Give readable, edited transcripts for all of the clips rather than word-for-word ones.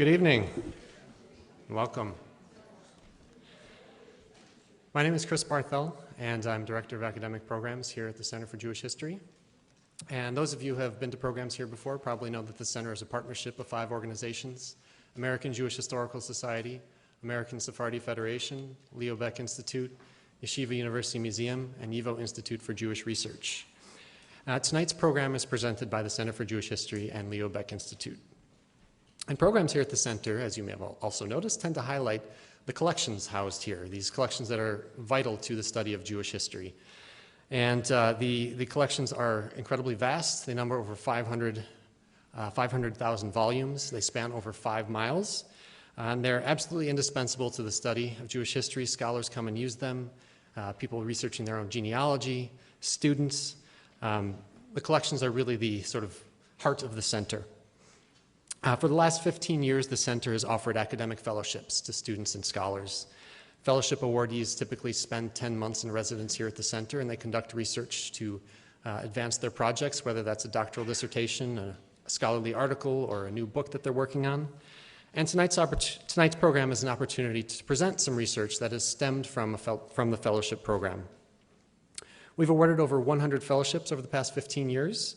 Good evening. Welcome. My name is Chris Barthel, and I'm Director of Academic Programs here at the Center for Jewish History. And those of you who have been to programs here before probably know that the Center is a partnership of 5 organizations: American Jewish Historical Society, American Sephardi Federation, Leo Baeck Institute, Yeshiva University Museum, and YIVO Institute for Jewish Research. Tonight's program is presented by the Center for Jewish History and Leo Baeck Institute. And programs here at the Center, as you may have also noticed, tend to highlight the collections housed here, these collections that are vital to the study of Jewish history. And the collections are incredibly vast. They number over 500,000 volumes. They span over 5 miles. And they're absolutely indispensable to the study of Jewish history. Scholars come and use them, people researching their own genealogy, students. The collections are really the sort of heart of the Center. For the last 15 years, the Center has offered academic fellowships to students and scholars. Fellowship awardees typically spend 10 months in residence here at the Center, and they conduct research to advance their projects, whether that's a doctoral dissertation, a scholarly article, or a new book that they're working on. And tonight's program is an opportunity to present some research that has stemmed from the fellowship program. We've awarded over 100 fellowships over the past 15 years.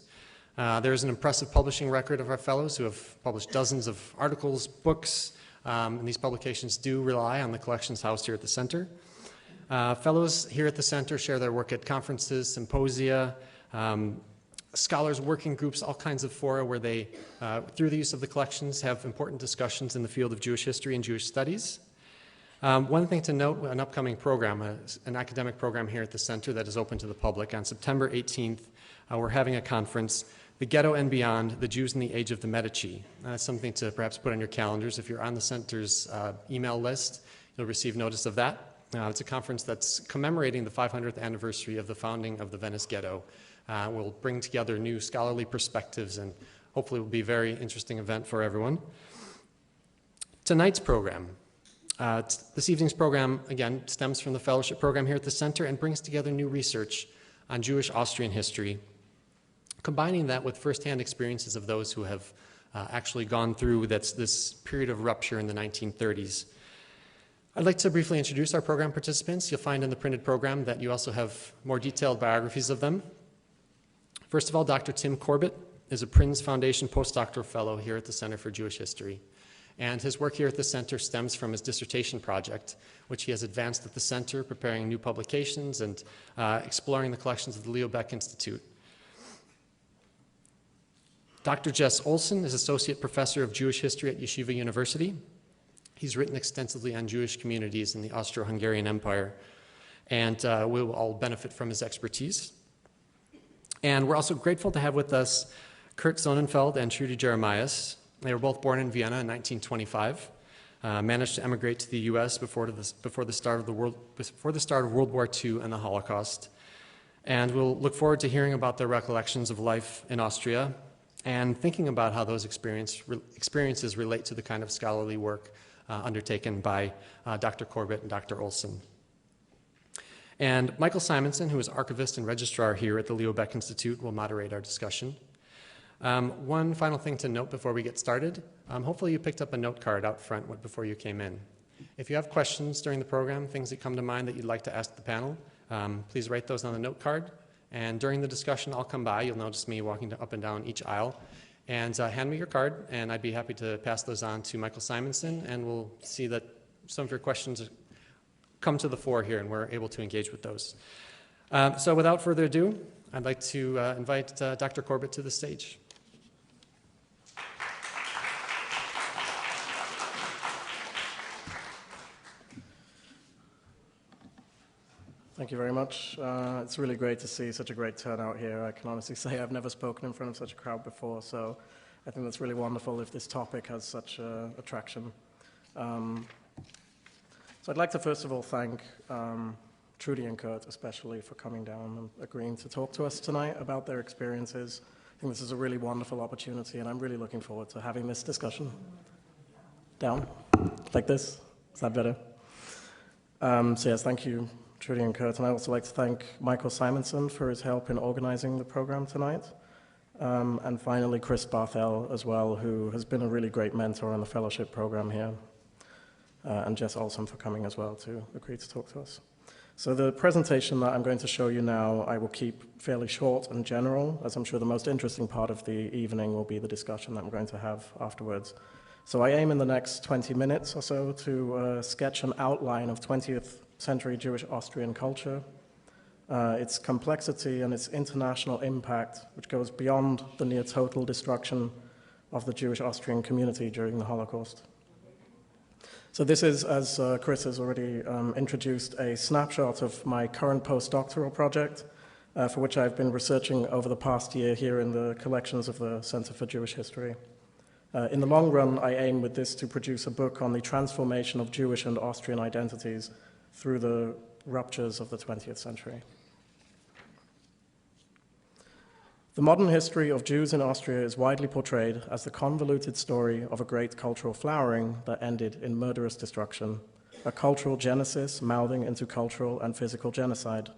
There's an impressive publishing record of our fellows who have published dozens of articles, books, and these publications do rely on the collections housed here at the Center. Fellows here at the Center share their work at conferences, symposia, scholars working groups, all kinds of fora where they, through the use of the collections, have important discussions in the field of Jewish history and Jewish studies. One thing to note, an upcoming program, an academic program here at the Center that is open to the public. On September 18th, we're having a conference, The Ghetto and Beyond, the Jews in the Age of the Medici. That's something to perhaps put on your calendars. If you're on the Center's email list, you'll receive notice of that. It's a conference that's commemorating the 500th anniversary of the founding of the Venice Ghetto. We'll bring together new scholarly perspectives, and hopefully it will be a very interesting event for everyone. Tonight's program. This evening's program, again, stems from the fellowship program here at the Center and brings together new research on Jewish-Austrian history, combining that with firsthand experiences of those who have actually gone through this period of rupture in the 1930s. I'd like to briefly introduce our program participants. You'll find in the printed program that you also have more detailed biographies of them. First of all, Dr. Tim Corbett is a Prins Foundation Postdoctoral Fellow here at the Center for Jewish History. And his work here at the Center stems from his dissertation project, which he has advanced at the Center, preparing new publications and exploring the collections of the Leo Baeck Institute. Dr. Jess Olson is Associate Professor of Jewish History at Yeshiva University. He's written extensively on Jewish communities in the Austro-Hungarian Empire, and we will all benefit from his expertise. And we're also grateful to have with us Kurt Sonnenfeld and Trudy Jeremias. They were both born in Vienna in 1925, managed to emigrate to the U.S. before the start of World War II and the Holocaust. And we'll look forward to hearing about their recollections of life in Austria and thinking about how those experiences relate to the kind of scholarly work undertaken by Dr. Corbett and Dr. Olson. And Michael Simonson, who is archivist and registrar here at the Leo Baeck Institute, will moderate our discussion. One final thing to note before we get started. Hopefully you picked up a note card out front before you came in. If you have questions during the program, things that come to mind that you'd like to ask the panel, please write those on the note card. And during the discussion, I'll come by. You'll notice me walking up and down each aisle. And hand me your card, and I'd be happy to pass those on to Michael Simonson, and we'll see that some of your questions come to the fore here, and we're able to engage with those. So without further ado, I'd like to invite Dr. Corbett to the stage. Thank you very much. It's really great to see such a great turnout here. I can honestly say I've never spoken in front of such a crowd before, so I think that's really wonderful if this topic has such attraction. So I'd like to first of all thank Trudy and Kurt especially for coming down and agreeing to talk to us tonight about their experiences. I think this is a really wonderful opportunity, and I'm really looking forward to having this discussion. Down, like this. Is that better? So yes, thank you, Trudy and Kurt, and I'd also like to thank Michael Simonson for his help in organizing the program tonight. And finally, Chris Barthel as well, who has been a really great mentor on the fellowship program here. And Jess Olson for coming as well to agree to talk to us. So the presentation that I'm going to show you now, I will keep fairly short and general, as I'm sure the most interesting part of the evening will be the discussion that I'm going to have afterwards. So I aim in the next 20 minutes or so to sketch an outline of 20th century Jewish-Austrian culture, its complexity and its international impact, which goes beyond the near total destruction of the Jewish-Austrian community during the Holocaust. So this is, as Chris has already introduced, a snapshot of my current postdoctoral project, for which I've been researching over the past year here in the collections of the Center for Jewish History. In the long run, I aim with this to produce a book on the transformation of Jewish and Austrian identities through the ruptures of the 20th century. The modern history of Jews in Austria is widely portrayed as the convoluted story of a great cultural flowering that ended in murderous destruction, a cultural genesis mouthing into cultural and physical genocide.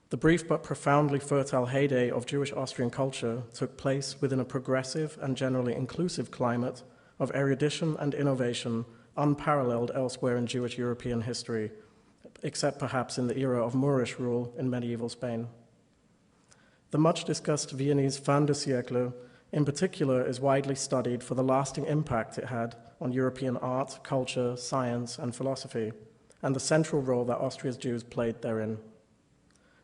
The brief but profoundly fertile heyday of Jewish-Austrian culture took place within a progressive and generally inclusive climate of erudition and innovation unparalleled elsewhere in Jewish European history, except perhaps in the era of Moorish rule in medieval Spain. The much-discussed Viennese fin de siècle, in particular, is widely studied for the lasting impact it had on European art, culture, science, and philosophy, and the central role that Austria's Jews played therein.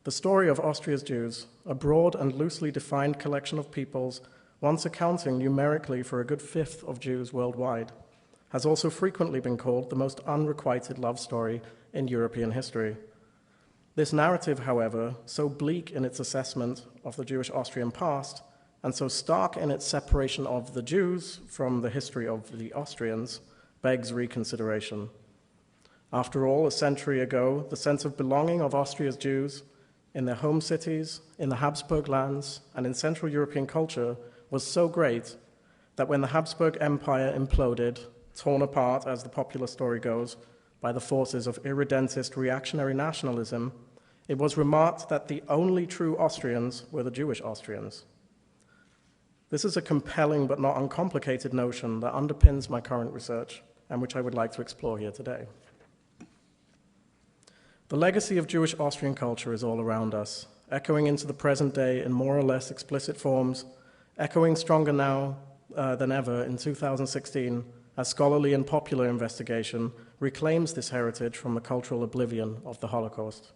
The story of Austria's Jews, a broad and loosely defined collection of peoples, once accounting numerically for a good fifth of Jews worldwide, has also frequently been called the most unrequited love story in European history. This narrative, however, so bleak in its assessment of the Jewish-Austrian past, and so stark in its separation of the Jews from the history of the Austrians, begs reconsideration. After all, a century ago, the sense of belonging of Austria's Jews in their home cities, in the Habsburg lands, and in Central European culture was so great that when the Habsburg Empire imploded, torn apart, as the popular story goes, by the forces of irredentist reactionary nationalism, it was remarked that the only true Austrians were the Jewish Austrians. This is a compelling but not uncomplicated notion that underpins my current research and which I would like to explore here today. The legacy of Jewish Austrian culture is all around us, echoing into the present day in more or less explicit forms, echoing stronger now than ever in 2016 as scholarly and popular investigation reclaims this heritage from the cultural oblivion of the Holocaust.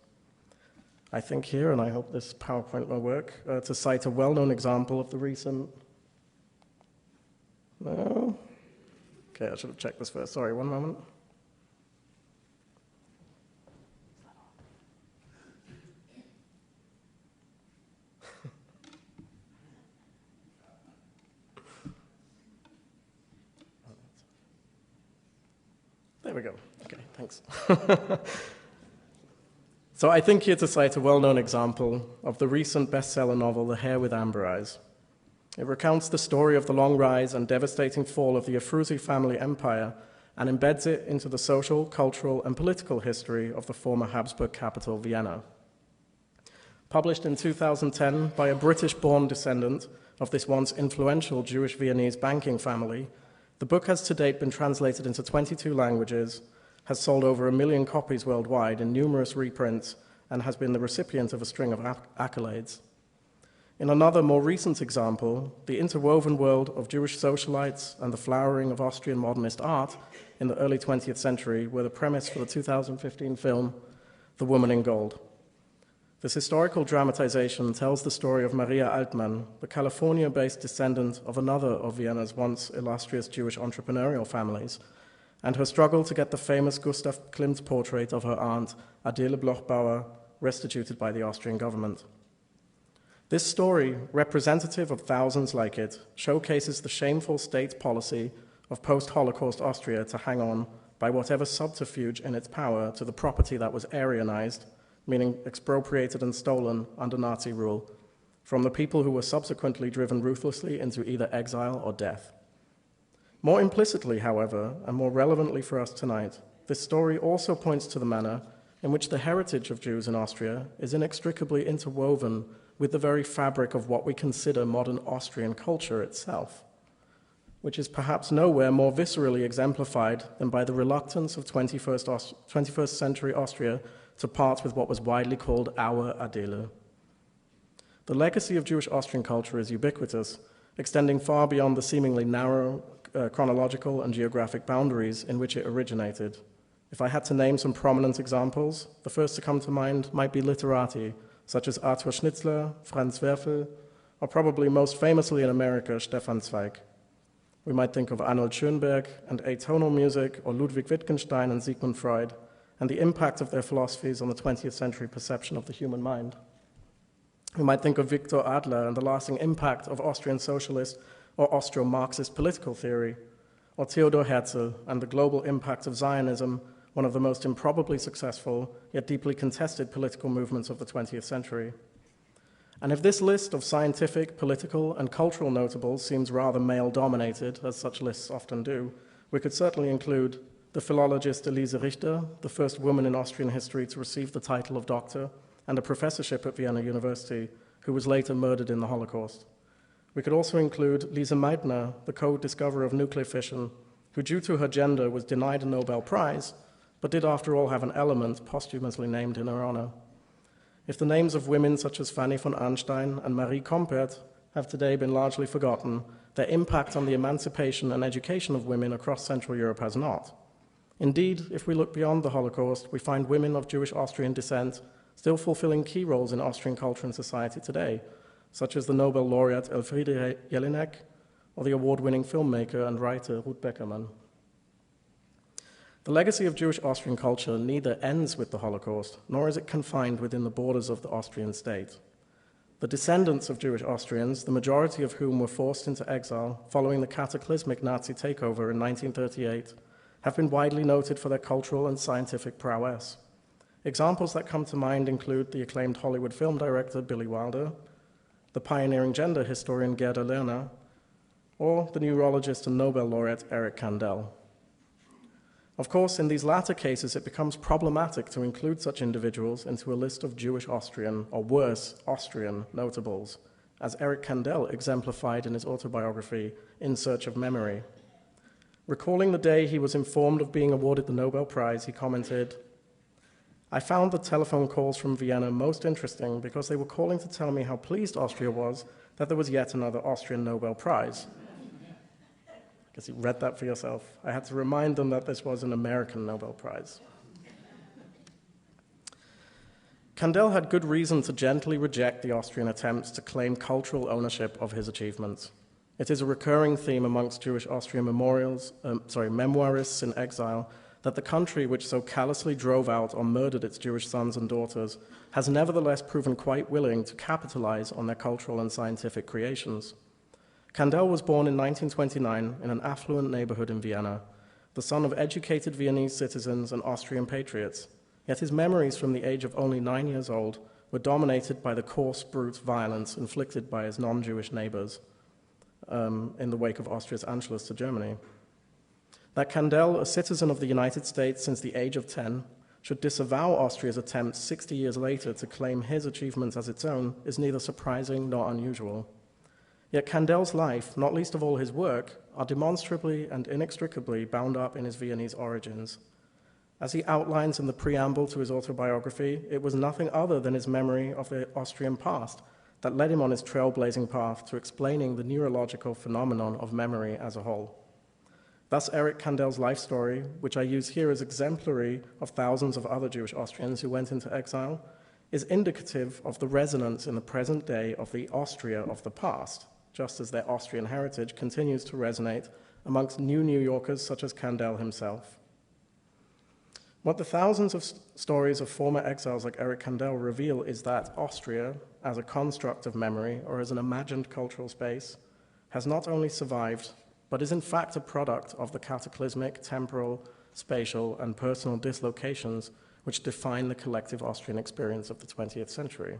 I think here, and I hope this PowerPoint will work, to cite a well-known example of the recent... No? Okay, I should have checked this first. Sorry, one moment. There we go. Okay, thanks. So I think here to cite a well-known example of the recent bestseller novel, The Hare with Amber Eyes. It recounts the story of the long rise and devastating fall of the Abruzzi family empire and embeds it into the social, cultural, and political history of the former Habsburg capital, Vienna. Published in 2010 by a British-born descendant of this once influential Jewish Viennese banking family, the book has to date been translated into 22 languages, has sold over 1 million copies worldwide in numerous reprints, and has been the recipient of a string of accolades. In another, more recent example, the interwoven world of Jewish socialites and the flowering of Austrian modernist art in the early 20th century were the premise for the 2015 film, The Woman in Gold. This historical dramatization tells the story of Maria Altmann, the California-based descendant of another of Vienna's once illustrious Jewish entrepreneurial families, and her struggle to get the famous Gustav Klimt portrait of her aunt, Adele Bloch-Bauer, restituted by the Austrian government. This story, representative of thousands like it, showcases the shameful state policy of post-Holocaust Austria to hang on by whatever subterfuge in its power to the property that was Aryanized, meaning expropriated and stolen under Nazi rule, from the people who were subsequently driven ruthlessly into either exile or death. More implicitly, however, and more relevantly for us tonight, this story also points to the manner in which the heritage of Jews in Austria is inextricably interwoven with the very fabric of what we consider modern Austrian culture itself, which is perhaps nowhere more viscerally exemplified than by the reluctance of 21st century Austria to part with what was widely called our Adele. The legacy of Jewish Austrian culture is ubiquitous, extending far beyond the seemingly narrow chronological and geographic boundaries in which it originated. If I had to name some prominent examples, the first to come to mind might be literati, such as Arthur Schnitzler, Franz Werfel, or probably most famously in America, Stefan Zweig. We might think of Arnold Schoenberg and atonal music, or Ludwig Wittgenstein and Sigmund Freud, and the impact of their philosophies on the 20th century perception of the human mind. We might think of Viktor Adler and the lasting impact of Austrian socialist or Austro-Marxist political theory, or Theodor Herzl and the global impact of Zionism, one of the most improbably successful yet deeply contested political movements of the 20th century. And if this list of scientific, political, and cultural notables seems rather male-dominated, as such lists often do, we could certainly include the philologist Elise Richter, the first woman in Austrian history to receive the title of doctor, and a professorship at Vienna University, who was later murdered in the Holocaust. We could also include Lise Meitner, the co-discoverer of nuclear fission, who due to her gender was denied a Nobel Prize, but did after all have an element posthumously named in her honor. If the names of women such as Fanny von Arnstein and Marie Corbett have today been largely forgotten, their impact on the emancipation and education of women across Central Europe has not. Indeed, if we look beyond the Holocaust, we find women of Jewish Austrian descent still fulfilling key roles in Austrian culture and society today, such as the Nobel laureate Elfriede Jelinek or the award-winning filmmaker and writer Ruth Beckermann. The legacy of Jewish Austrian culture neither ends with the Holocaust, nor is it confined within the borders of the Austrian state. The descendants of Jewish Austrians, the majority of whom were forced into exile following the cataclysmic Nazi takeover in 1938, have been widely noted for their cultural and scientific prowess. Examples that come to mind include the acclaimed Hollywood film director Billy Wilder, the pioneering gender historian Gerda Lerner, or the neurologist and Nobel laureate Eric Kandel. Of course, in these latter cases, it becomes problematic to include such individuals into a list of Jewish Austrian, or worse, Austrian notables, as Eric Kandel exemplified in his autobiography, In Search of Memory. Recalling the day he was informed of being awarded the Nobel Prize, he commented, "I found the telephone calls from Vienna most interesting because they were calling to tell me how pleased Austria was that there was yet another Austrian Nobel Prize." I guess you read that for yourself. I had to remind them that this was an American Nobel Prize. Kandel had good reason to gently reject the Austrian attempts to claim cultural ownership of his achievements. It is a recurring theme amongst Jewish Austrian memoirists in exile that the country which so callously drove out or murdered its Jewish sons and daughters has nevertheless proven quite willing to capitalize on their cultural and scientific creations. Kandel was born in 1929 in an affluent neighborhood in Vienna, the son of educated Viennese citizens and Austrian patriots, yet his memories from the age of only 9 years old were dominated by the coarse, brute violence inflicted by his non-Jewish neighbors in the wake of Austria's Anschluss to Germany. That Kandel, a citizen of the United States since the age of 10, should disavow Austria's attempts 60 years later to claim his achievements as its own is neither surprising nor unusual. Yet Kandel's life, not least of all his work, are demonstrably and inextricably bound up in his Viennese origins. As he outlines in the preamble to his autobiography, it was nothing other than his memory of the Austrian past that led him on his trailblazing path to explaining the neurological phenomenon of memory as a whole. Thus, Eric Kandel's life story, which I use here as exemplary of thousands of other Jewish Austrians who went into exile, is indicative of the resonance in the present day of the Austria of the past, just as their Austrian heritage continues to resonate amongst new New Yorkers such as Kandel himself. What the thousands of stories of former exiles like Eric Kandel reveal is that Austria, as a construct of memory or as an imagined cultural space, has not only survived, but is in fact a product of the cataclysmic, temporal, spatial, and personal dislocations which define the collective Austrian experience of the 20th century.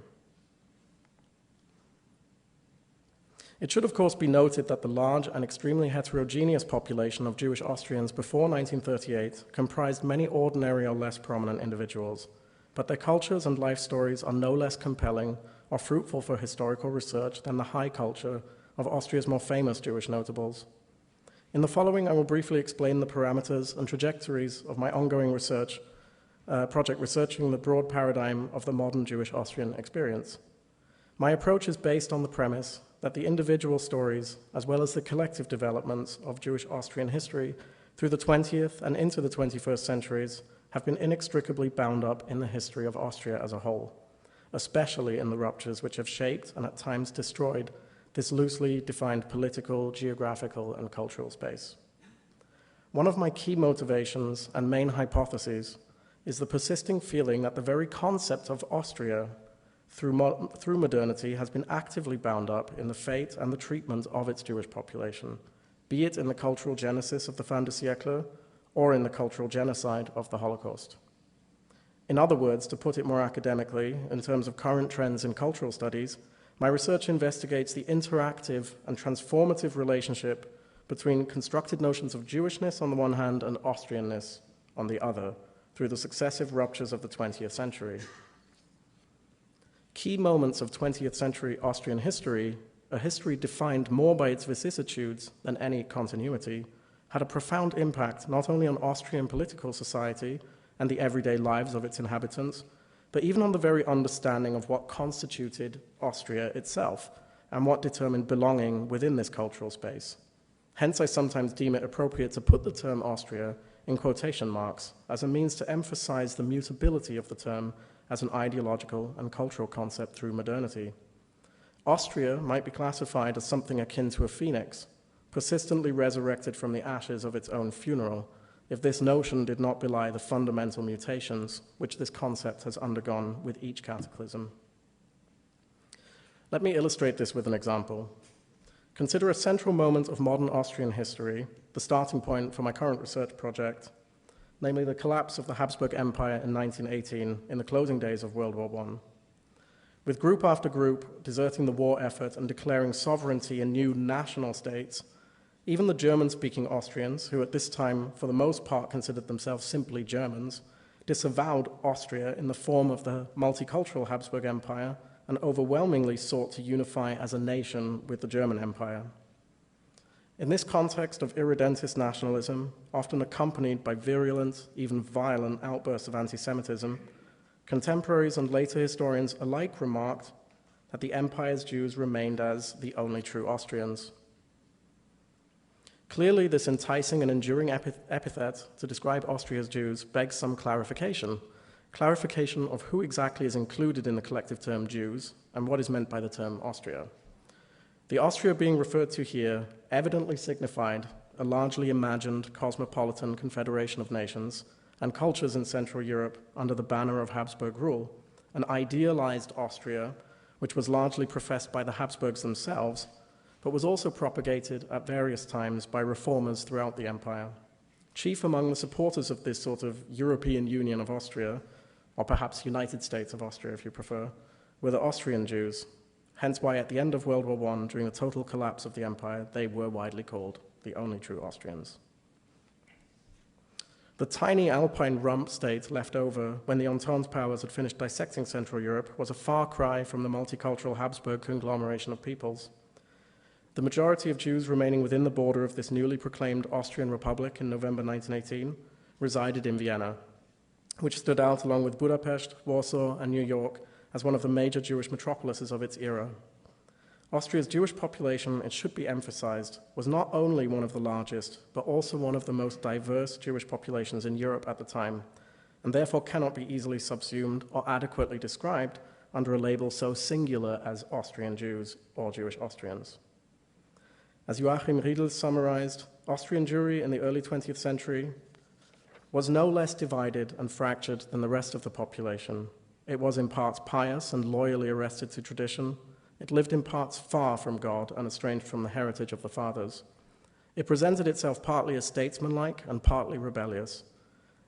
It should, of course, be noted that the large and extremely heterogeneous population of Jewish Austrians before 1938 comprised many ordinary or less prominent individuals, but their cultures and life stories are no less compelling or fruitful for historical research than the high culture of Austria's more famous Jewish notables. In the following, I will briefly explain the parameters and trajectories of my ongoing research project researching the broad paradigm of the modern Jewish-Austrian experience. My approach is based on the premise that the individual stories, as well as the collective developments of Jewish-Austrian history through the 20th and into the 21st centuries, have been inextricably bound up in the history of Austria as a whole, especially in the ruptures which have shaped and at times destroyed this loosely defined political, geographical, and cultural space. One of my key motivations and main hypotheses is the persisting feeling that the very concept of Austria through modernity has been actively bound up in the fate and the treatment of its Jewish population, be it in the cultural genesis of the fin de siècle or in the cultural genocide of the Holocaust. In other words, to put it more academically, in terms of current trends in cultural studies, my research investigates the interactive and transformative relationship between constructed notions of Jewishness on the one hand and Austrianness on the other, through the successive ruptures of the 20th century. Key moments of 20th century Austrian history, a history defined more by its vicissitudes than any continuity, had a profound impact not only on Austrian political society and the everyday lives of its inhabitants, but even on the very understanding of what constituted Austria itself and what determined belonging within this cultural space. Hence, I sometimes deem it appropriate to put the term Austria in quotation marks as a means to emphasize the mutability of the term as an ideological and cultural concept through modernity. Austria might be classified as something akin to a phoenix, persistently resurrected from the ashes of its own funeral, if this notion did not belie the fundamental mutations which this concept has undergone with each cataclysm. Let me illustrate this with an example. Consider a central moment of modern Austrian history, the starting point for my current research project, namely the collapse of the Habsburg Empire in 1918 in the closing days of World War I. With group after group deserting the war effort and declaring sovereignty in new national states, even the German-speaking Austrians, who at this time for the most part considered themselves simply Germans, disavowed Austria in the form of the multicultural Habsburg Empire and overwhelmingly sought to unify as a nation with the German Empire. In this context of irredentist nationalism, often accompanied by virulent, even violent outbursts of anti-Semitism, contemporaries and later historians alike remarked that the empire's Jews remained as the only true Austrians. Clearly, this enticing and enduring epithet to describe Austria's Jews begs some clarification of who exactly is included in the collective term Jews and what is meant by the term Austria. The Austria being referred to here evidently signified a largely imagined cosmopolitan confederation of nations and cultures in Central Europe under the banner of Habsburg rule, an idealized Austria which was largely professed by the Habsburgs themselves, but was also propagated at various times by reformers throughout the empire. Chief among the supporters of this sort of European Union of Austria, or perhaps United States of Austria if you prefer, were the Austrian Jews, hence why at the end of World War I, during the total collapse of the empire, they were widely called the only true Austrians. The tiny Alpine rump state left over when the Entente powers had finished dissecting Central Europe was a far cry from the multicultural Habsburg conglomeration of peoples. The majority of Jews remaining within the border of this newly proclaimed Austrian Republic in November 1918 resided in Vienna, which stood out along with Budapest, Warsaw, and New York as one of the major Jewish metropolises of its era. Austria's Jewish population, it should be emphasized, was not only one of the largest, but also one of the most diverse Jewish populations in Europe at the time, and therefore cannot be easily subsumed or adequately described under a label so singular as Austrian Jews or Jewish Austrians. As Joachim Riedel summarized, Austrian Jewry in the early 20th century was no less divided and fractured than the rest of the population. It was in parts pious and loyally arrested to tradition. It lived in parts far from God and estranged from the heritage of the fathers. It presented itself partly as statesmanlike and partly rebellious.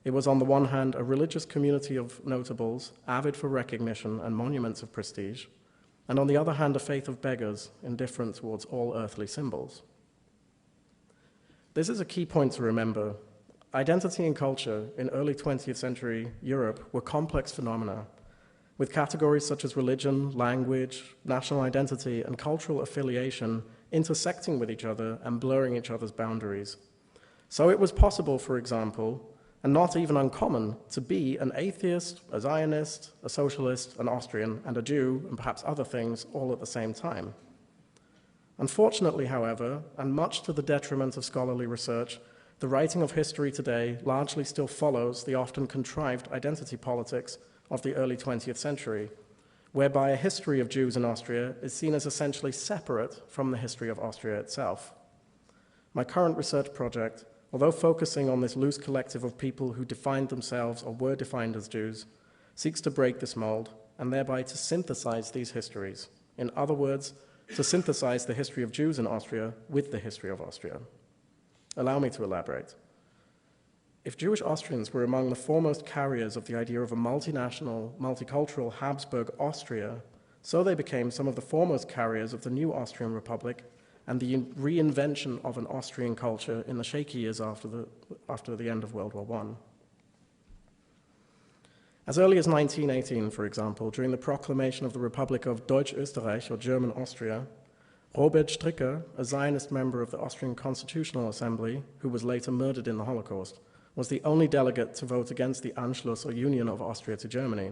It was on the one hand a religious community of notables, avid for recognition and monuments of prestige, and on the other hand a faith of beggars, indifferent towards all earthly symbols. This is a key point to remember. identity and culture in early 20th century Europe were complex phenomena, with categories such as religion, language, national identity, and cultural affiliation intersecting with each other and blurring each other's boundaries. So it was possible, for example, and not even uncommon, to be an atheist, a Zionist, a socialist, an Austrian, and a Jew, and perhaps other things, all at the same time. Unfortunately, however, and much to the detriment of scholarly research, the writing of history today largely still follows the often contrived identity politics of the early 20th century, whereby a history of Jews in Austria is seen as essentially separate from the history of Austria itself. My current research project, although focusing on this loose collective of people who defined themselves or were defined as Jews, seeks to break this mold and thereby to synthesize these histories. In other words, to synthesize the history of Jews in Austria with the history of Austria. Allow me to elaborate. If Jewish Austrians were among the foremost carriers of the idea of a multinational, multicultural Habsburg Austria, so they became some of the foremost carriers of the new Austrian Republic and the reinvention of an Austrian culture in the shaky years after the end of World War I. As early as 1918, for example, during the proclamation of the Republic of Deutsch-Österreich, or German Austria, Robert Stricker, a Zionist member of the Austrian Constitutional Assembly, who was later murdered in the Holocaust, was the only delegate to vote against the Anschluss or union of Austria to Germany.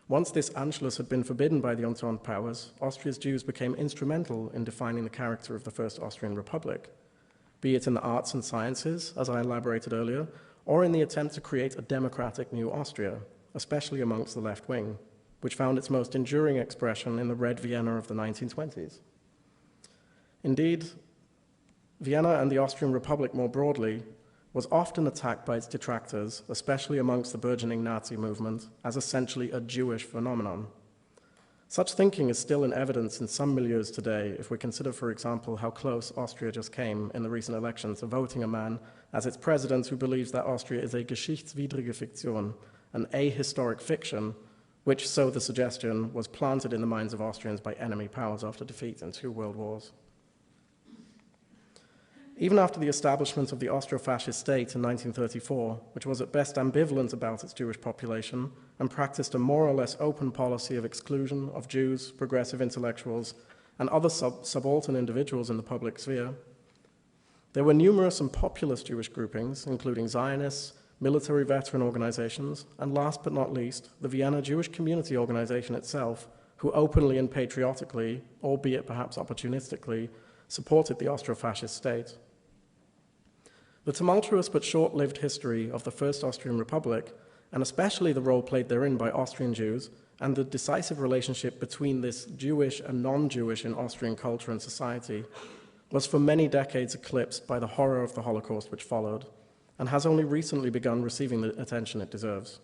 Once this Anschluss had been forbidden by the Entente powers, Austria's Jews became instrumental in defining the character of the First Austrian Republic, be it in the arts and sciences, as I elaborated earlier, or in the attempt to create a democratic new Austria, especially amongst the left wing, which found its most enduring expression in the Red Vienna of the 1920s. Indeed, Vienna and the Austrian Republic more broadly was often attacked by its detractors, especially amongst the burgeoning Nazi movement, as essentially a Jewish phenomenon. Such thinking is still in evidence in some milieus today, if we consider, for example, how close Austria just came in the recent election to voting a man as its president who believes that Austria is a geschichtswidrige Fiktion, an ahistoric fiction, which, so the suggestion, was planted in the minds of Austrians by enemy powers after defeat in 2 world wars. Even after the establishment of the Austro-Fascist state in 1934, which was at best ambivalent about its Jewish population and practiced a more or less open policy of exclusion of Jews, progressive intellectuals, and other subaltern individuals in the public sphere, there were numerous and populous Jewish groupings, including Zionists, military veteran organizations, and last but not least, the Vienna Jewish Community Organization itself, who openly and patriotically, albeit perhaps opportunistically, supported the Austro-Fascist state. The tumultuous but short-lived history of the First Austrian Republic, and especially the role played therein by Austrian Jews, and the decisive relationship between this Jewish and non-Jewish in Austrian culture and society, was for many decades eclipsed by the horror of the Holocaust which followed, and has only recently begun receiving the attention it deserves.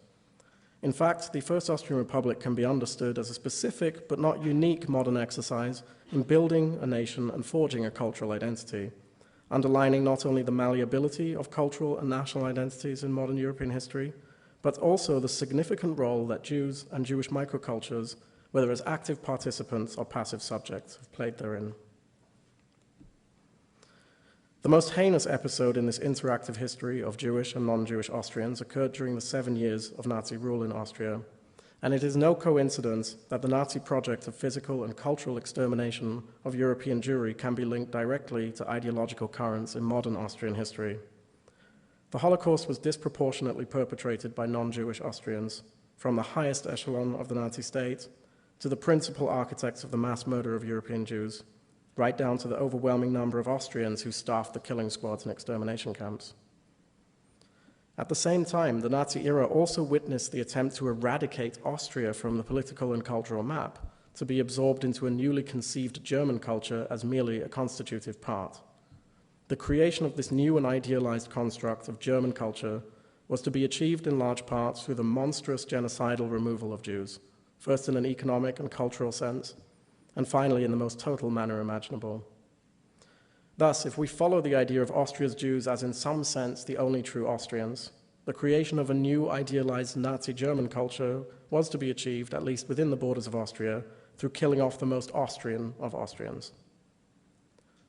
In fact, the First Austrian Republic can be understood as a specific but not unique modern exercise in building a nation and forging a cultural identity, underlining not only the malleability of cultural and national identities in modern European history, but also the significant role that Jews and Jewish microcultures, whether as active participants or passive subjects, have played therein. The most heinous episode in this interactive history of Jewish and non-Jewish Austrians occurred during the 7 years of Nazi rule in Austria, and it is no coincidence that the Nazi project of physical and cultural extermination of European Jewry can be linked directly to ideological currents in modern Austrian history. The Holocaust was disproportionately perpetrated by non-Jewish Austrians, from the highest echelon of the Nazi state to the principal architects of the mass murder of European Jews, right down to the overwhelming number of Austrians who staffed the killing squads and extermination camps. At the same time, the Nazi era also witnessed the attempt to eradicate Austria from the political and cultural map, to be absorbed into a newly conceived German culture as merely a constitutive part. The creation of this new and idealized construct of German culture was to be achieved in large part through the monstrous genocidal removal of Jews, first in an economic and cultural sense, and finally in the most total manner imaginable. Thus, if we follow the idea of Austria's Jews as in some sense the only true Austrians, the creation of a new idealized Nazi German culture was to be achieved, at least within the borders of Austria, through killing off the most Austrian of Austrians.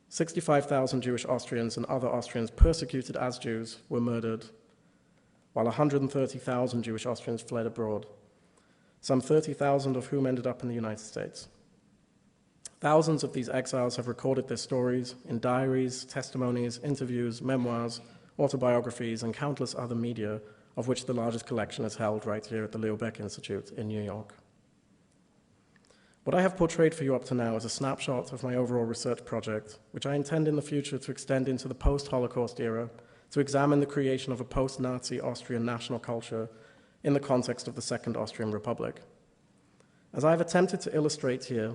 65,000 Jewish Austrians and other Austrians persecuted as Jews were murdered, while 130,000 Jewish Austrians fled abroad, some 30,000 of whom ended up in the United States. Thousands of these exiles have recorded their stories in diaries, testimonies, interviews, memoirs, autobiographies, and countless other media, of which the largest collection is held right here at the Leo Baeck Institute in New York. What I have portrayed for you up to now is a snapshot of my overall research project, which I intend in the future to extend into the post-Holocaust era to examine the creation of a post-Nazi Austrian national culture in the context of the Second Austrian Republic. As I have attempted to illustrate here,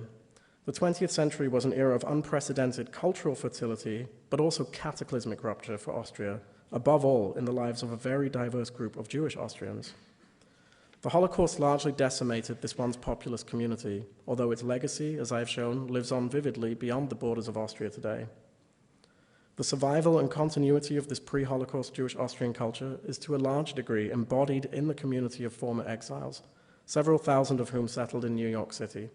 the 20th century was an era of unprecedented cultural fertility, but also cataclysmic rupture for Austria, above all in the lives of a very diverse group of Jewish Austrians. The Holocaust largely decimated this once populous community, although its legacy, as I have shown, lives on vividly beyond the borders of Austria today. The survival and continuity of this pre-Holocaust Jewish Austrian culture is to a large degree embodied in the community of former exiles, several thousand of whom settled in New York City.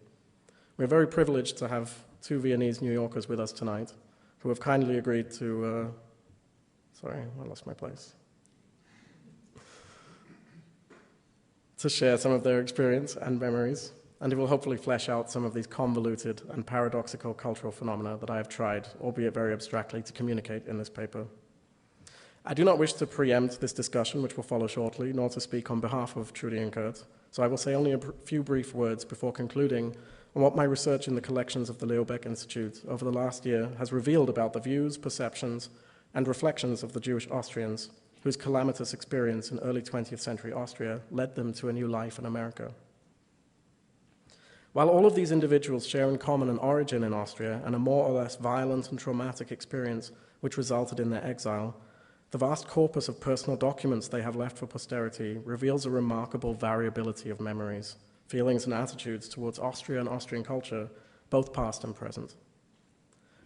We're very privileged to have two Viennese New Yorkers with us tonight who have kindly agreed to, sorry, I lost my place, to share some of their experience and memories, and it will hopefully flesh out some of these convoluted and paradoxical cultural phenomena that I have tried, albeit very abstractly, to communicate in this paper. I do not wish to preempt this discussion, which will follow shortly, nor to speak on behalf of Trudy and Kurt, so I will say only a few brief words before concluding on what my research in the collections of the Leo Baeck Institute over the last year has revealed about the views, perceptions, and reflections of the Jewish Austrians, whose calamitous experience in early 20th century Austria led them to a new life in America. While all of these individuals share in common an origin in Austria and a more or less violent and traumatic experience which resulted in their exile, the vast corpus of personal documents they have left for posterity reveals a remarkable variability of memories, feelings, and attitudes towards Austria and Austrian culture, both past and present.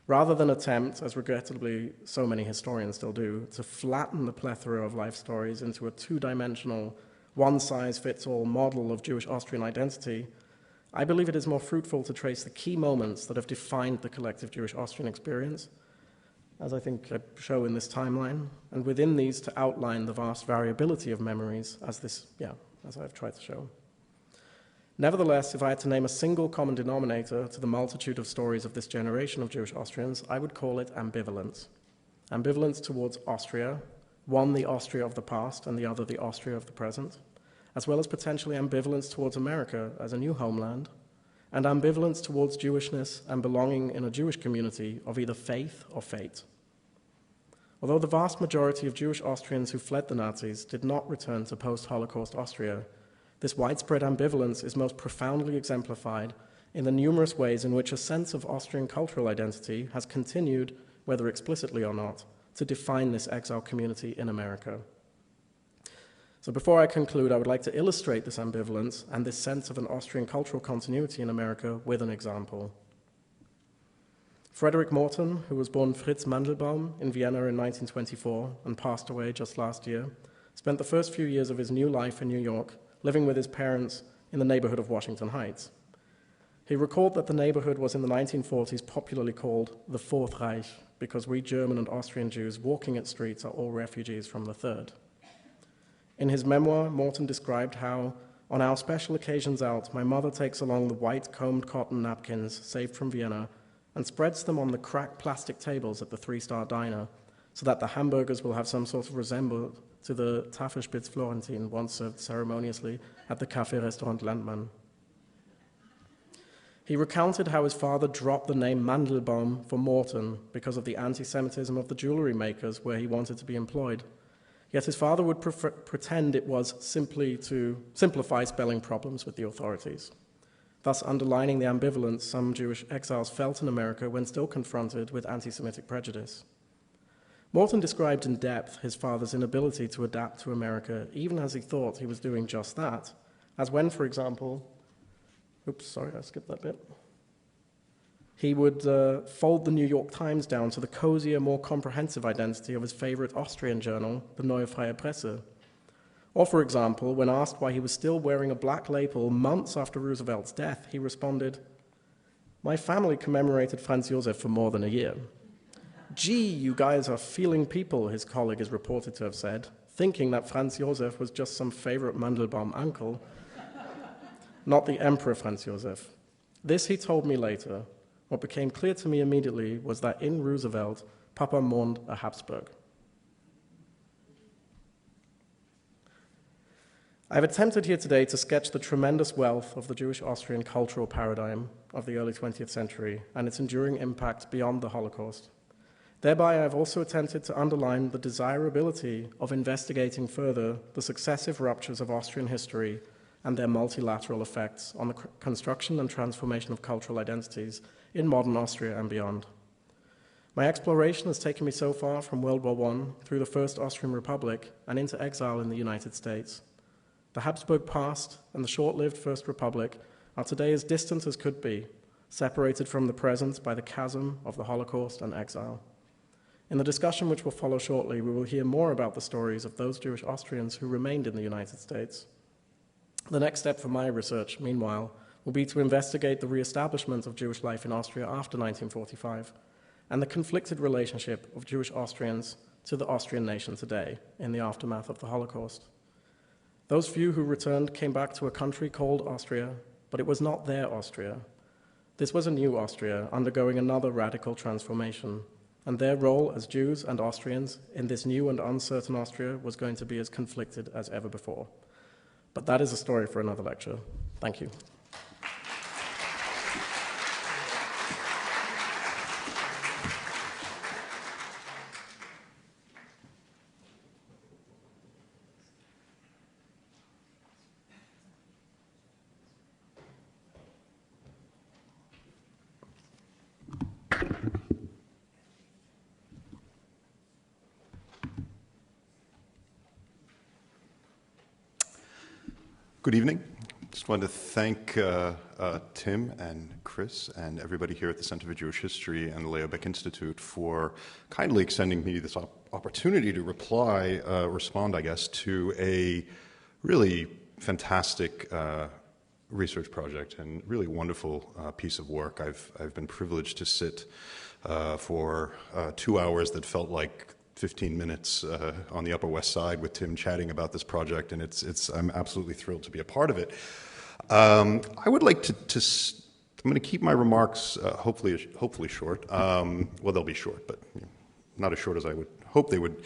Rather than attempt, as regrettably so many historians still do, to flatten the plethora of life stories into a two-dimensional, one-size-fits-all model of Jewish Austrian identity, I believe it is more fruitful to trace the key moments that have defined the collective Jewish Austrian experience, as I think I show in this timeline, and within these to outline the vast variability of memories as I've tried to show. Nevertheless, if I had to name a single common denominator to the multitude of stories of this generation of Jewish Austrians, I would call it ambivalence. Ambivalence towards Austria, one the Austria of the past and the other the Austria of the present, as well as potentially ambivalence towards America as a new homeland, and ambivalence towards Jewishness and belonging in a Jewish community of either faith or fate. Although the vast majority of Jewish Austrians who fled the Nazis did not return to post-Holocaust Austria, this widespread ambivalence is most profoundly exemplified in the numerous ways in which a sense of Austrian cultural identity has continued, whether explicitly or not, to define this exile community in America. So before I conclude, I would like to illustrate this ambivalence and this sense of an Austrian cultural continuity in America with an example. Frederick Morton, who was born Fritz Mandelbaum in Vienna in 1924 and passed away just last year, spent the first few years of his new life in New York living with his parents in the neighborhood of Washington Heights. He recalled that the neighborhood was in the 1940s popularly called the Fourth Reich because we German and Austrian Jews walking its streets are all refugees from the Third. In his memoir, Morton described how, on our special occasions out, my mother takes along the white combed cotton napkins saved from Vienna and spreads them on the cracked plastic tables at the three-star diner so that the hamburgers will have some sort of resemblance to the Tafelspitz Florentin once served ceremoniously at the Café Restaurant Landmann. He recounted how his father dropped the name Mandelbaum for Morton because of the anti-Semitism of the jewelry makers where he wanted to be employed. Yet his father would pretend it was simply to simplify spelling problems with the authorities, thus underlining the ambivalence some Jewish exiles felt in America when still confronted with anti-Semitic prejudice. Morton described in depth his father's inability to adapt to America, even as he thought he was doing just that, as when, for example, I skipped that bit. He would fold the New York Times down to the cozier, more comprehensive identity of his favorite Austrian journal, the Neue Freie Presse. Or, for example, when asked why he was still wearing a black label months after Roosevelt's death, he responded, "My family commemorated Franz Josef for more than a year." "Gee, you guys are feeling people," his colleague is reported to have said, thinking that Franz Josef was just some favorite Mandelbaum uncle, not the Emperor Franz Josef. This he told me later. What became clear to me immediately was that in Roosevelt, Papa mourned a Habsburg. I've attempted here today to sketch the tremendous wealth of the Jewish-Austrian cultural paradigm of the early 20th century and its enduring impact beyond the Holocaust. Thereby, I've also attempted to underline the desirability of investigating further the successive ruptures of Austrian history and their multilateral effects on the construction and transformation of cultural identities in modern Austria and beyond. My exploration has taken me so far from World War I through the First Austrian Republic and into exile in the United States. The Habsburg past and the short-lived First Republic are today as distant as could be, separated from the present by the chasm of the Holocaust and exile. In the discussion which will follow shortly, we will hear more about the stories of those Jewish Austrians who remained in the United States. The next step for my research, meanwhile, will be to investigate the re-establishment of Jewish life in Austria after 1945 and the conflicted relationship of Jewish Austrians to the Austrian nation today in the aftermath of the Holocaust. Those few who returned came back to a country called Austria, but it was not their Austria. This was a new Austria undergoing another radical transformation, and their role as Jews and Austrians in this new and uncertain Austria was going to be as conflicted as ever before. But that is a story for another lecture. Thank you. Good evening. Just wanted to thank Tim and Chris and everybody here at the Center for Jewish History and the Leo Baeck Institute for kindly extending me this opportunity to respond, I guess, to a really fantastic research project and really wonderful piece of work. I've been privileged to sit for 2 hours that felt like 15 minutes on the Upper West Side with Tim chatting about this project, and I'm absolutely thrilled to be a part of it. I would like to I'm going to keep my remarks hopefully short. Well, they'll be short, but not as short as I would hope they would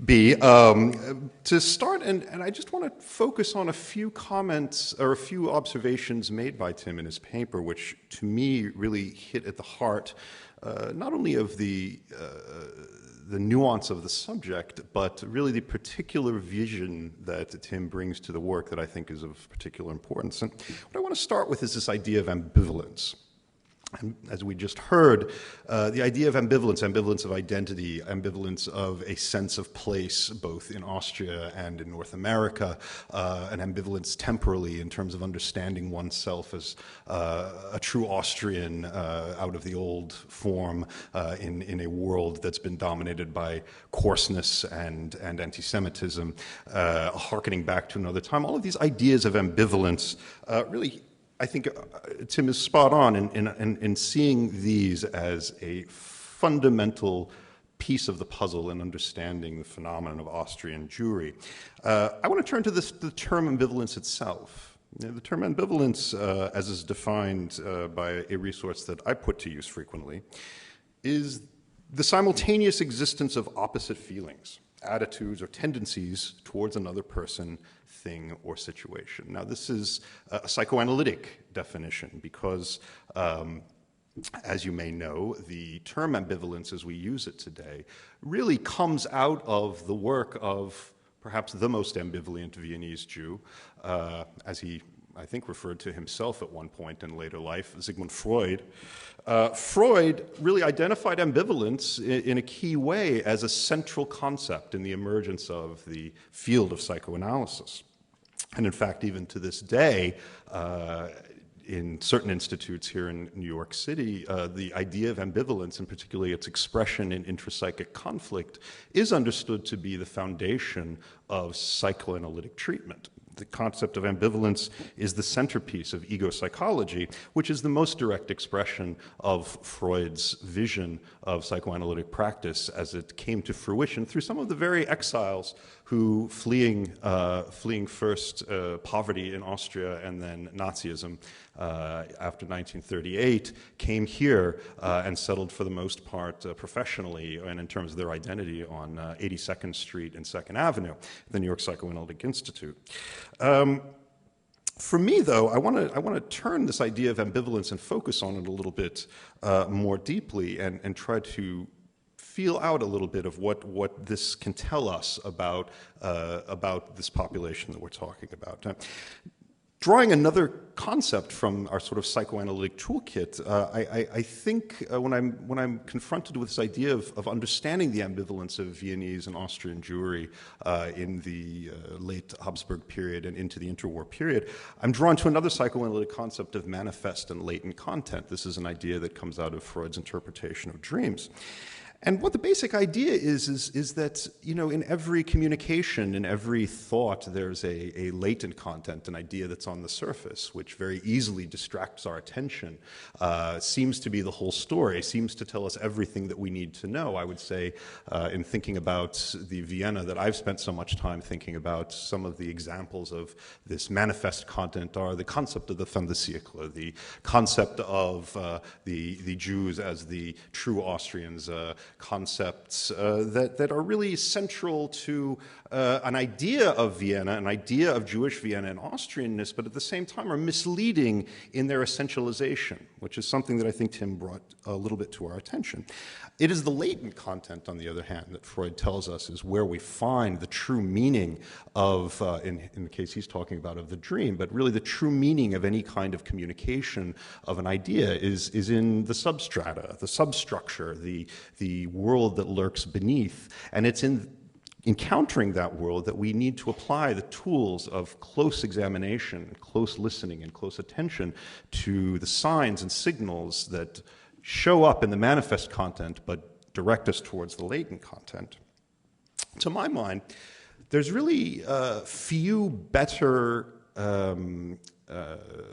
be. To start, and I just want to focus on a few comments or a few observations made by Tim in his paper, which to me really hit at the heart, not only of the nuance of the subject, but really the particular vision that Tim brings to the work that I think is of particular importance. And what I want to start with is this idea of ambivalence. And as we just heard, the idea of ambivalence of identity, ambivalence of a sense of place, both in Austria and in North America, an ambivalence temporally in terms of understanding oneself as a true Austrian out of the old form in a world that's been dominated by coarseness and anti-Semitism, hearkening back to another time. All of these ideas of ambivalence really, I think Tim is spot on in seeing these as a fundamental piece of the puzzle in understanding the phenomenon of Austrian Jewry. I want to turn to the term ambivalence itself. The term ambivalence, as is defined by a resource that I put to use frequently, is the simultaneous existence of opposite feelings, attitudes, or tendencies towards another person, thing, or situation. Now, this is a psychoanalytic definition because, as you may know, the term ambivalence as we use it today really comes out of the work of perhaps the most ambivalent Viennese Jew, as he, I think, referred to himself at one point in later life, Sigmund Freud. Freud really identified ambivalence in a key way as a central concept in the emergence of the field of psychoanalysis. And in fact, even to this day, in certain institutes here in New York City, the idea of ambivalence, and particularly its expression in intrapsychic conflict, is understood to be the foundation of psychoanalytic treatment. The concept of ambivalence is the centerpiece of ego psychology, which is the most direct expression of Freud's vision of psychoanalytic practice as it came to fruition through some of the very exiles who, fleeing first poverty in Austria and then Nazism after 1938, came here and settled for the most part professionally and in terms of their identity on 82nd Street and 2nd Avenue, the New York Psychoanalytic Institute. For me, though, I want to turn this idea of ambivalence and focus on it a little bit more deeply and try to feel out a little bit of what this can tell us about this population that we're talking about. Drawing another concept from our sort of psychoanalytic toolkit, I think when I'm confronted with this idea of understanding the ambivalence of Viennese and Austrian Jewry in the late Habsburg period and into the interwar period, I'm drawn to another psychoanalytic concept of manifest and latent content. This is an idea that comes out of Freud's interpretation of dreams. And what the basic idea is that, you know, in every communication, in every thought, there's a latent content, an idea that's on the surface, which very easily distracts our attention, seems to be the whole story, seems to tell us everything that we need to know. I would say, in thinking about the Vienna that I've spent so much time thinking about, some of the examples of this manifest content are the concept of the fin de siècle, the concept of the Jews as the true Austrians, concepts that are really central to an idea of Vienna, an idea of Jewish Vienna and Austrianness, but at the same time are misleading in their essentialization, which is something that I think Tim brought a little bit to our attention. It is the latent content, on the other hand, that Freud tells us is where we find the true meaning of, in the case he's talking about, of the dream, but really the true meaning of any kind of communication of an idea is in the substrata, the substructure, the world that lurks beneath. And it's in encountering that world that we need to apply the tools of close examination, close listening, and close attention to the signs and signals that show up in the manifest content but direct us towards the latent content. To my mind, there's really few better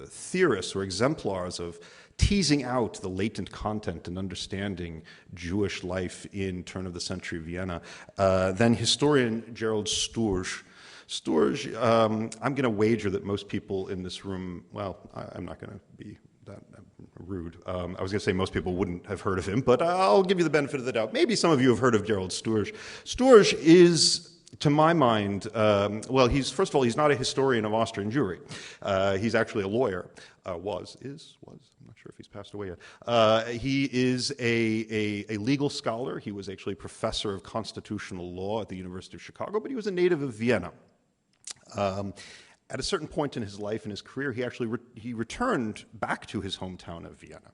theorists or exemplars of teasing out the latent content and understanding Jewish life in turn-of-the-century Vienna than historian Gerald Sturge. Sturge, I'm going to wager that most people in this room, well, I'm not going to be that rude. I was going to say most people wouldn't have heard of him, but I'll give you the benefit of the doubt. Maybe some of you have heard of Gerald Sturge. Sturge is, to my mind, well, first of all, he's not a historian of Austrian Jewry. He's actually a lawyer. Was. I'm not sure if he's passed away yet. He is a legal scholar. He was actually a professor of constitutional law at the University of Chicago, but he was a native of Vienna. At a certain point in his life and his career, he returned back to his hometown of Vienna.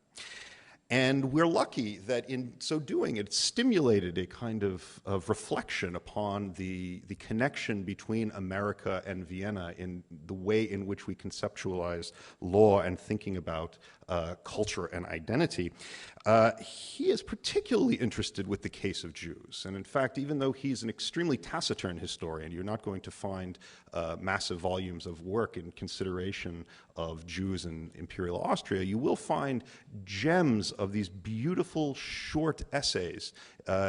And we're lucky that in so doing, it stimulated a kind of reflection upon the connection between America and Vienna in the way in which we conceptualize law and thinking about culture and identity. He is particularly interested with the case of Jews. And in fact, even though he's an extremely taciturn historian, you're not going to find massive volumes of work in consideration of Jews in Imperial Austria. You will find gems of these beautiful short essays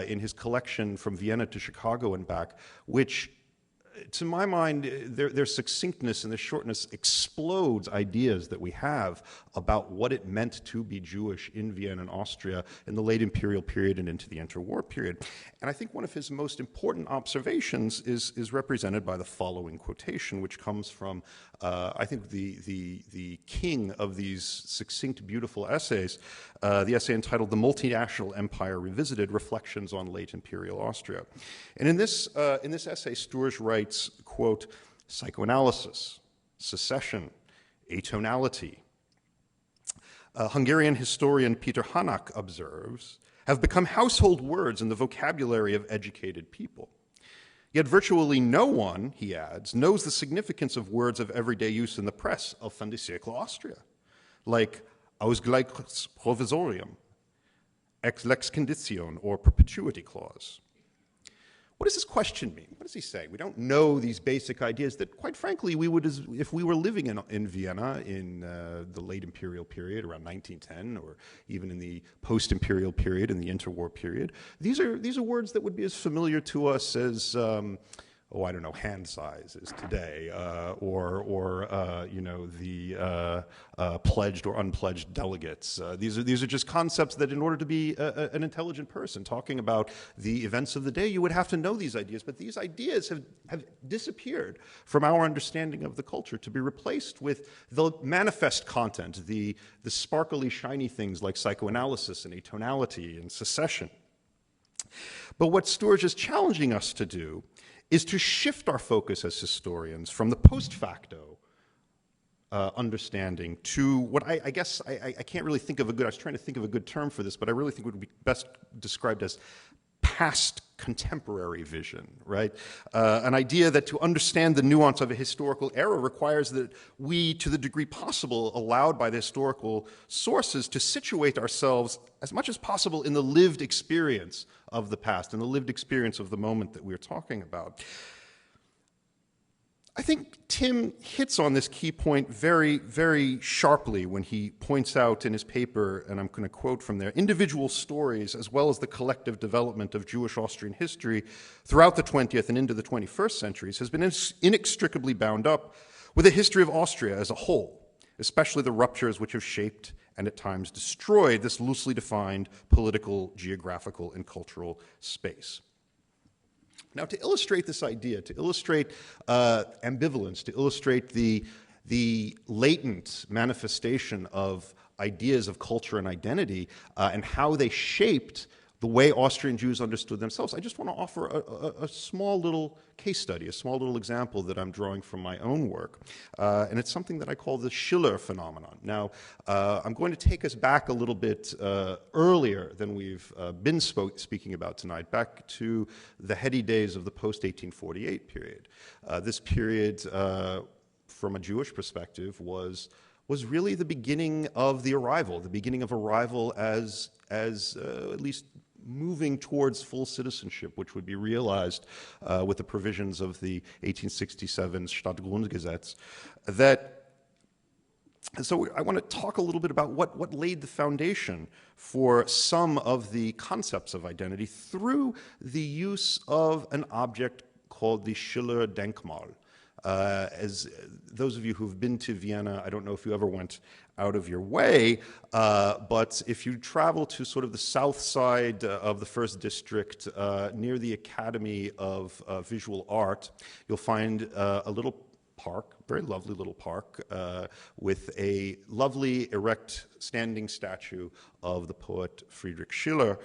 in his collection From Vienna to Chicago and Back, which, to my mind, their succinctness and their shortness explodes ideas that we have about what it meant to be Jewish in Vienna and Austria in the late imperial period and into the interwar period. And I think one of his most important observations is represented by the following quotation, which comes from, I think, the king of these succinct, beautiful essays, the essay entitled The Multinational Empire Revisited, Reflections on Late Imperial Austria. And in this essay, Sturge writes, quote, psychoanalysis, secession, atonality. Hungarian historian Peter Hanak observes, have become household words in the vocabulary of educated people. Yet virtually no one, he adds, knows the significance of words of everyday use in the press of fin de siècle Austria, like Ausgleichsprovisorium, ex lex condition, or perpetuity clause. what does this question mean? What does he say? We don't know these basic ideas that, quite frankly, we would, if we were living in Vienna in the late imperial period, around 1910, or even in the post-imperial period, in the interwar period. These are words that would be as familiar to us as, I don't know, hand size is today, or you know, the pledged or unpledged delegates. These are just concepts that, in order to be an intelligent person talking about the events of the day, you would have to know these ideas. But these ideas have disappeared from our understanding of the culture to be replaced with the manifest content, the sparkly, shiny things like psychoanalysis and atonality and secession. But what Sturge is challenging us to do is to shift our focus as historians from the post facto understanding to what I guess I can't really think of I was trying to think of a good term for this, but I really think it would be best described as past contemporary vision, right? An idea that to understand the nuance of a historical era requires that we, to the degree possible, allowed by the historical sources, to situate ourselves as much as possible in the lived experience of the past, in the lived experience of the moment that we're talking about. I think Tim hits on this key point very, very sharply when he points out in his paper, and I'm going to quote from there, individual stories as well as the collective development of Jewish-Austrian history throughout the 20th and into the 21st centuries has been inextricably bound up with the history of Austria as a whole, especially the ruptures which have shaped and at times destroyed this loosely defined political, geographical, and cultural space. Now, to illustrate this idea, to illustrate ambivalence, to illustrate the latent manifestation of ideas of culture and identity and how they shaped the way Austrian Jews understood themselves, I just want to offer a small little case study, a small little example that I'm drawing from my own work. And it's something that I call the Schiller phenomenon. Now, I'm going to take us back a little bit earlier than we've been speaking about tonight, back to the heady days of the post-1848 period. This period, from a Jewish perspective, was really the beginning of the beginning of arrival as at least moving towards full citizenship, which would be realized with the provisions of the 1867 Stadtgrundgesetz. So I want to talk a little bit about what laid the foundation for some of the concepts of identity through the use of an object called the Schiller Denkmal. As those of you who've been to Vienna, I don't know if you ever went out of your way, but if you travel to sort of the south side of the first district, near the Academy of Visual Art, you'll find a little park, very lovely little park, with a lovely erect standing statue of the poet Friedrich Schiller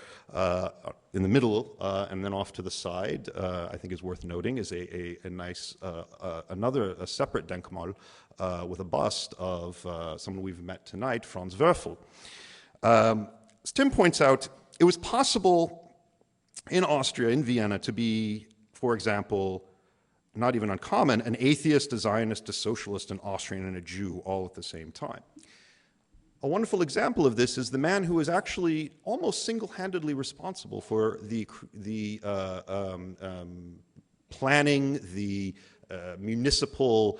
in the middle, and then off to the side, I think is worth noting, is a nice, a separate Denkmal with a bust of someone we've met tonight, Franz Werfel. As Tim points out, it was possible in Austria, in Vienna, to be, for example, not even uncommon, an atheist, a Zionist, a socialist, an Austrian, and a Jew all at the same time. A wonderful example of this is the man who is actually almost single-handedly responsible for the planning, the municipal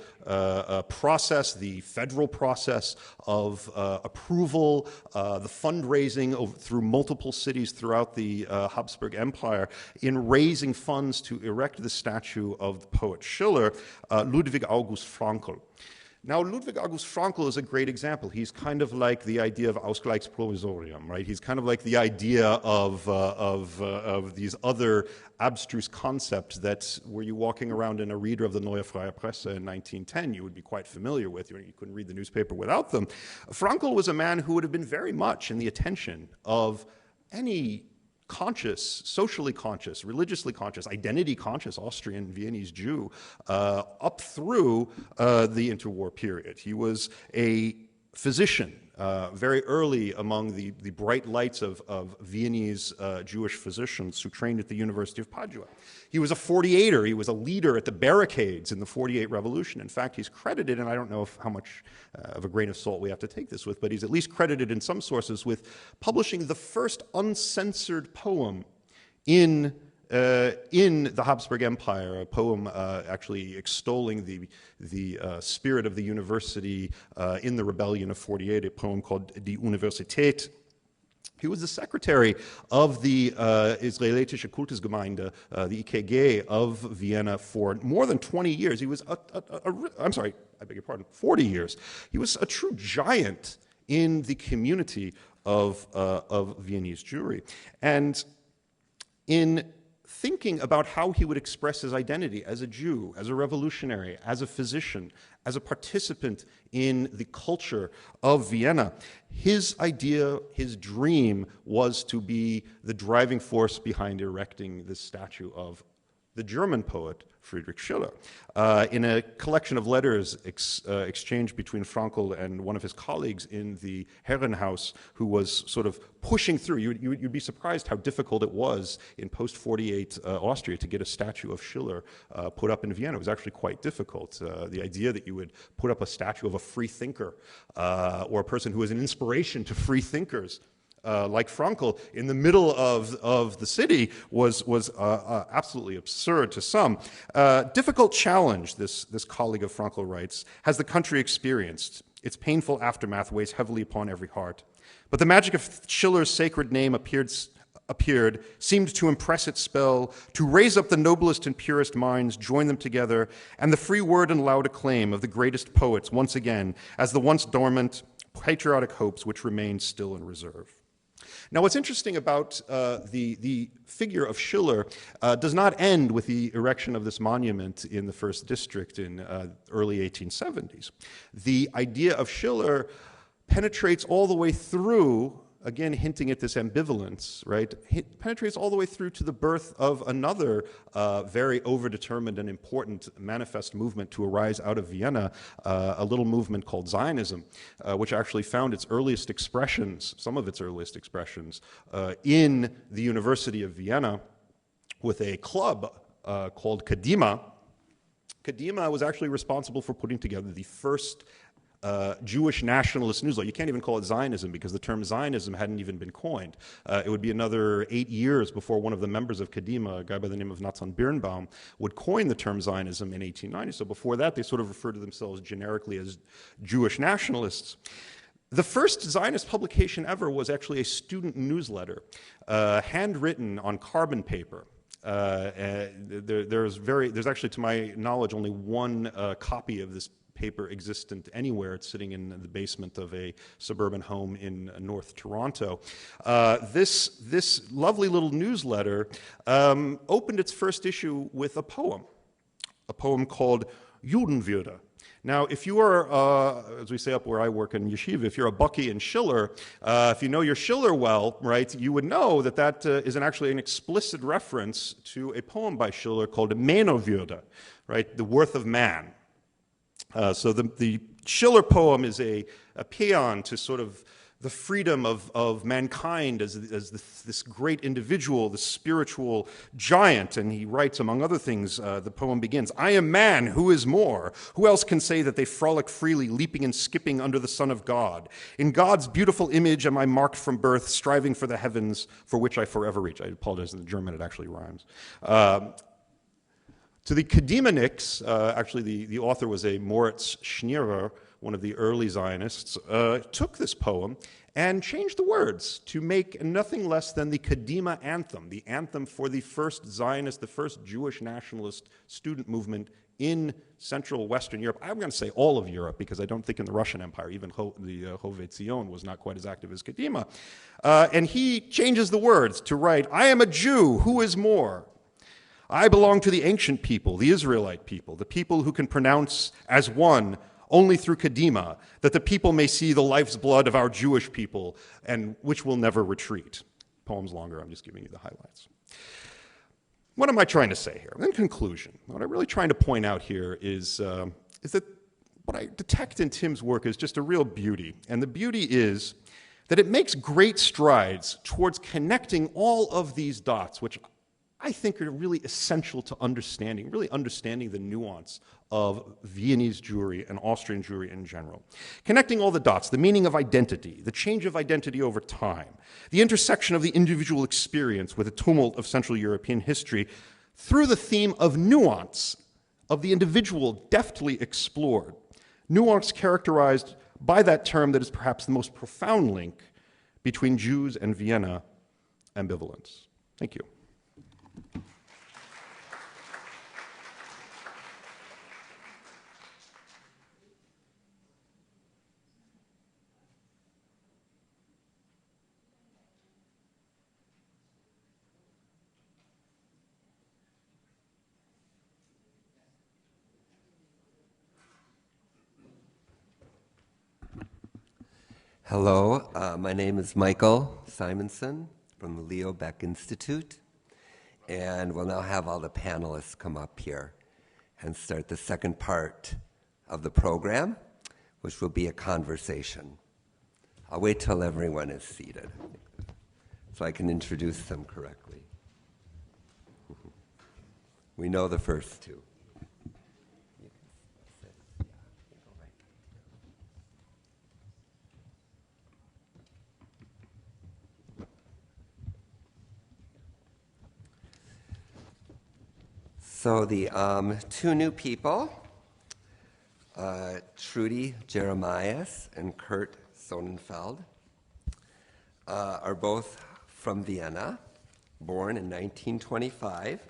process, the federal process of approval, the fundraising through multiple cities throughout the Habsburg Empire in raising funds to erect the statue of the poet Schiller, Ludwig August Frankl. Now, Ludwig August Frankl is a great example. He's kind of like the idea of Ausgleichsprovisorium, right? He's kind of like the idea of these other abstruse concepts that, were you walking around in a reader of the Neue Freie Presse in 1910, you would be quite familiar with. You couldn't read the newspaper without them. Frankl was a man who would have been very much in the attention of any conscious, socially conscious, religiously conscious, identity conscious Austrian Viennese Jew up through the interwar period. He was a physician, very early among the bright lights of Viennese Jewish physicians who trained at the University of Padua. He was a 48er. He was a leader at the barricades in the 48 Revolution. In fact, he's credited, and I don't know how much of a grain of salt we have to take this with, but he's at least credited in some sources with publishing the first uncensored poem in in the Habsburg Empire, a poem actually extolling the spirit of the university in the rebellion of 48, a poem called Die Universität. He was the secretary of the Israelitische Kultusgemeinde, the IKG of Vienna for more than 20 years. He was, I'm sorry, I beg your pardon, 40 years. He was a true giant in the community of Viennese Jewry. And in thinking about how he would express his identity as a Jew, as a revolutionary, as a physician, as a participant in the culture of Vienna, his idea, his dream was to be the driving force behind erecting this statue of the German poet Friedrich Schiller. In a collection of letters exchanged between Frankl and one of his colleagues in the Herrenhaus, who was sort of pushing through, you'd be surprised how difficult it was in post-48 Austria to get a statue of Schiller put up in Vienna. It was actually quite difficult. The idea that you would put up a statue of a free thinker or a person who was an inspiration to free thinkers like Frankl in the middle of the city was absolutely absurd to some. Difficult challenge, this colleague of Frankl writes, has the country experienced. Its painful aftermath weighs heavily upon every heart. But the magic of Schiller's sacred name appeared, seemed to impress its spell, to raise up the noblest and purest minds, join them together, and the free word and loud acclaim of the greatest poets once again, as the once dormant patriotic hopes which remained still in reserve. Now, what's interesting about the figure of Schiller does not end with the erection of this monument in the First District in early 1870s. The idea of Schiller penetrates all the way through, again hinting at this ambivalence, right? It penetrates all the way through to the birth of another very overdetermined and important manifest movement to arise out of Vienna, a little movement called Zionism, which actually found its earliest expressions, some of its earliest expressions, in the University of Vienna with a club called Kadima. Kadima was actually responsible for putting together the first Jewish nationalist newsletter. You can't even call it Zionism because the term Zionism hadn't even been coined. It would be another 8 years before one of the members of Kadima, a guy by the name of Nathan Birnbaum, would coin the term Zionism in 1890. So before that, they sort of referred to themselves generically as Jewish nationalists. The first Zionist publication ever was actually a student newsletter, handwritten on carbon paper. There's actually, to my knowledge, only one copy of this paper existent anywhere. It's sitting in the basement of a suburban home in North Toronto. This lovely little newsletter opened its first issue with a poem called Judenwürde. Now, if you are, as we say up where I work in Yeshiva, if you're a Bucky in Schiller, if you know your Schiller well, right, you would know that that is actually an explicit reference to a poem by Schiller called Männerwürde, right, the worth of man. So the Schiller poem is a paean to sort of the freedom of mankind as this great individual, the spiritual giant. And he writes, among other things, the poem begins, "I am man, who is more? Who else can say that they frolic freely, leaping and skipping under the Son of God? In God's beautiful image am I marked from birth, striving for the heavens for which I forever reach." I apologize, in the German it actually rhymes. To the Kadimaniks, actually the author was a Moritz Schnierer, one of the early Zionists, took this poem and changed the words to make nothing less than the Kadima anthem, the anthem for the first Zionist, the first Jewish nationalist student movement in Central Western Europe. I'm going to say all of Europe because I don't think in the Russian Empire, even the Hove Zion was not quite as active as Kadima. And he changes the words to write, "I am a Jew, who is more? I belong to the ancient people, the Israelite people, the people who can pronounce as one only through Kadima, that the people may see the life's blood of our Jewish people, and which will never retreat." Poem's longer, I'm just giving you the highlights. What am I trying to say here? In conclusion, what I'm really trying to point out here is that what I detect in Tim's work is just a real beauty, and the beauty is that it makes great strides towards connecting all of these dots, which I think are really essential to understanding, really understanding the nuance of Viennese Jewry and Austrian Jewry in general. Connecting all the dots, the meaning of identity, the change of identity over time, the intersection of the individual experience with the tumult of Central European history through the theme of nuance, of the individual deftly explored. Nuance characterized by that term that is perhaps the most profound link between Jews and Vienna, ambivalence. Thank you. Hello, my name is Michael Simonson from the Leo Baeck Institute, and we'll now have all the panelists come up here and start the second part of the program, which will be a conversation. I'll wait till everyone is seated so I can introduce them correctly. We know the first two. So the two new people, Trudy Jeremias and Kurt Sonnenfeld, are both from Vienna, born in 1925.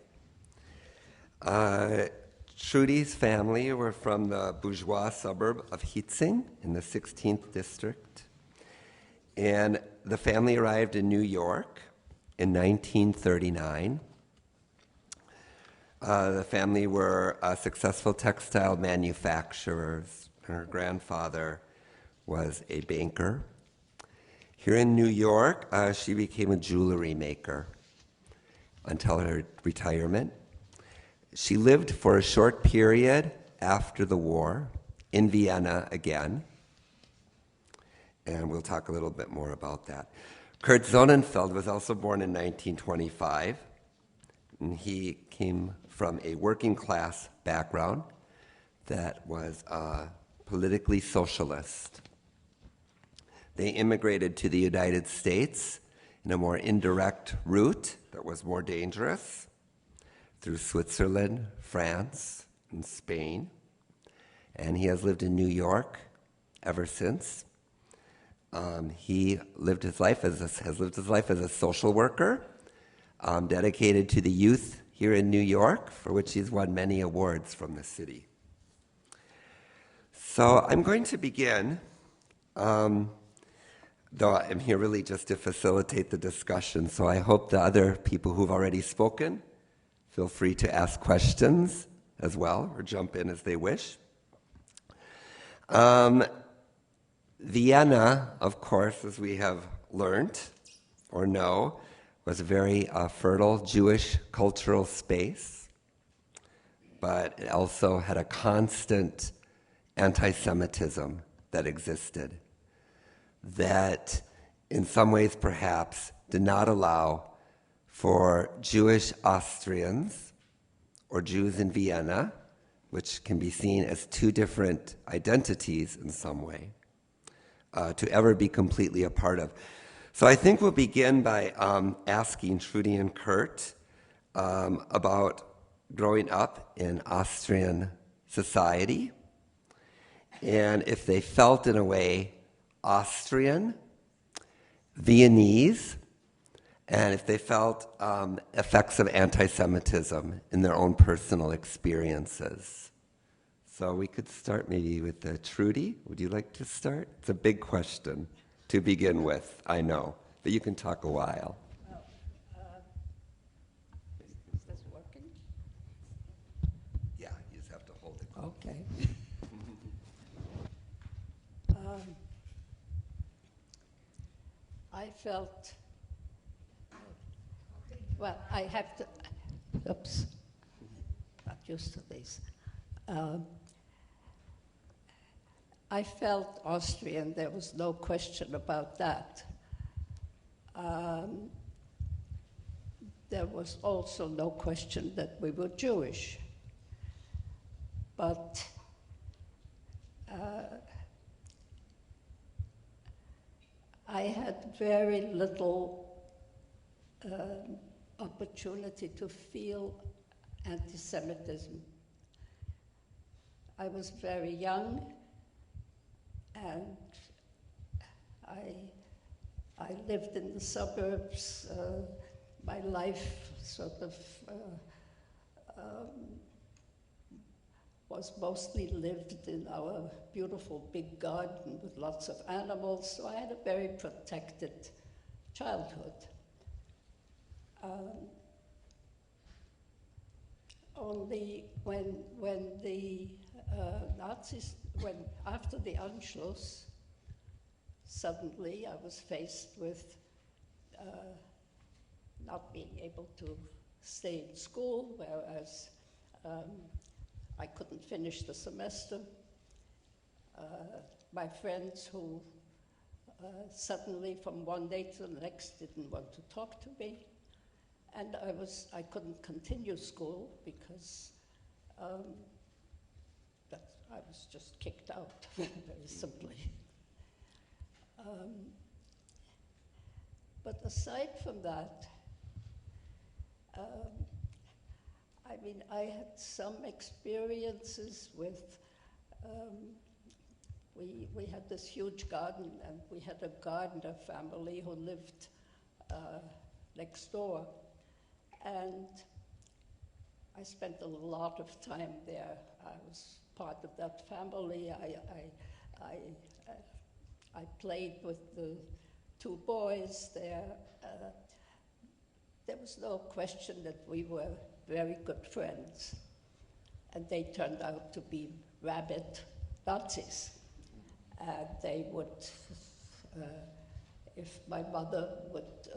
Trudy's family were from the bourgeois suburb of Hietzing in the 16th district. And the family arrived in New York in 1939. The family were successful textile manufacturers, and her grandfather was a banker. Here in New York, she became a jewelry maker until her retirement. She lived for a short period after the war in Vienna again, and we'll talk a little bit more about that. Kurt Sonnenfeld was also born in 1925, and he came from a working class background that was politically socialist. They immigrated to the United States in a more indirect route that was more dangerous through Switzerland, France, and Spain. And he has lived in New York ever since. He has lived his life as a social worker, dedicated to the youth here in New York, for which he's won many awards from the city. So I'm going to begin, though I'm here really just to facilitate the discussion, so I hope the other people who've already spoken feel free to ask questions as well, or jump in as they wish. Vienna, of course, as we have learned or know, was a very fertile Jewish cultural space, but it also had a constant anti-Semitism that existed, that in some ways perhaps did not allow for Jewish Austrians or Jews in Vienna, which can be seen as two different identities in some way, to ever be completely a part of. So I think we'll begin by asking Trudy and Kurt about growing up in Austrian society, and if they felt in a way Austrian, Viennese, and if they felt effects of anti-Semitism in their own personal experiences. So we could start maybe with Trudy. Would you like to start? It's a big question to begin with, I know, but you can talk a while. Well, is this working? Yeah, you just have to hold it. Okay. I felt, well, I have to, oops, not used to this. I felt Austrian, there was no question about that. There was also no question that we were Jewish. but I had very little opportunity to feel anti-Semitism. I was very young, and I lived in the suburbs. My life sort of was mostly lived in our beautiful big garden with lots of animals, so I had a very protected childhood. Only when the Nazis, after the Anschluss, suddenly I was faced with not being able to stay in school, whereas I couldn't finish the semester. My friends who suddenly from one day to the next didn't want to talk to me. And I couldn't continue school because I was just kicked out, very simply. But aside from that, I mean, I had some experiences with, we had this huge garden, and we had a gardener family who lived next door. And I spent a lot of time there. I was part of that family. I played with the two boys there. There was no question that we were very good friends. And they turned out to be rabid Nazis. And they would, if my mother would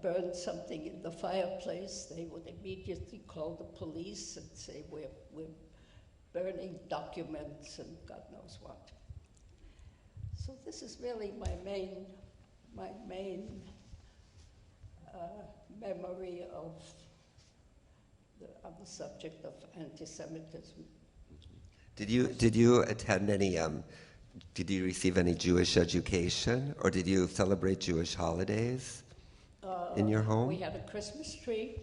burn something in the fireplace, they would immediately call the police and say, we're burning documents and God knows what. So this is really my main memory of the subject of anti-Semitism. Did you attend any? Did you receive any Jewish education, or did you celebrate Jewish holidays in your home? We had a Christmas tree.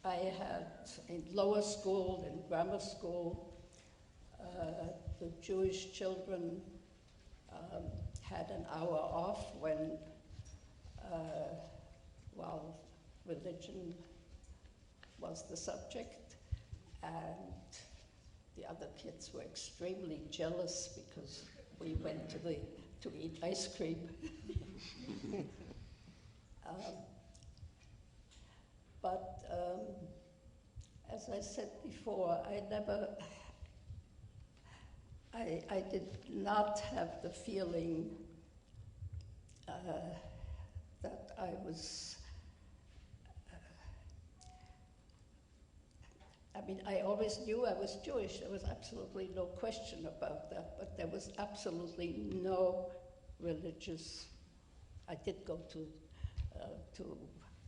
I had in lower school, in grammar school, the Jewish children had an hour off when, while religion was the subject, and the other kids were extremely jealous because we went to eat ice cream. But as I said before, I did not have the feeling that I was, I mean, I always knew I was Jewish. There was absolutely no question about that, but there was absolutely no religious. I did go to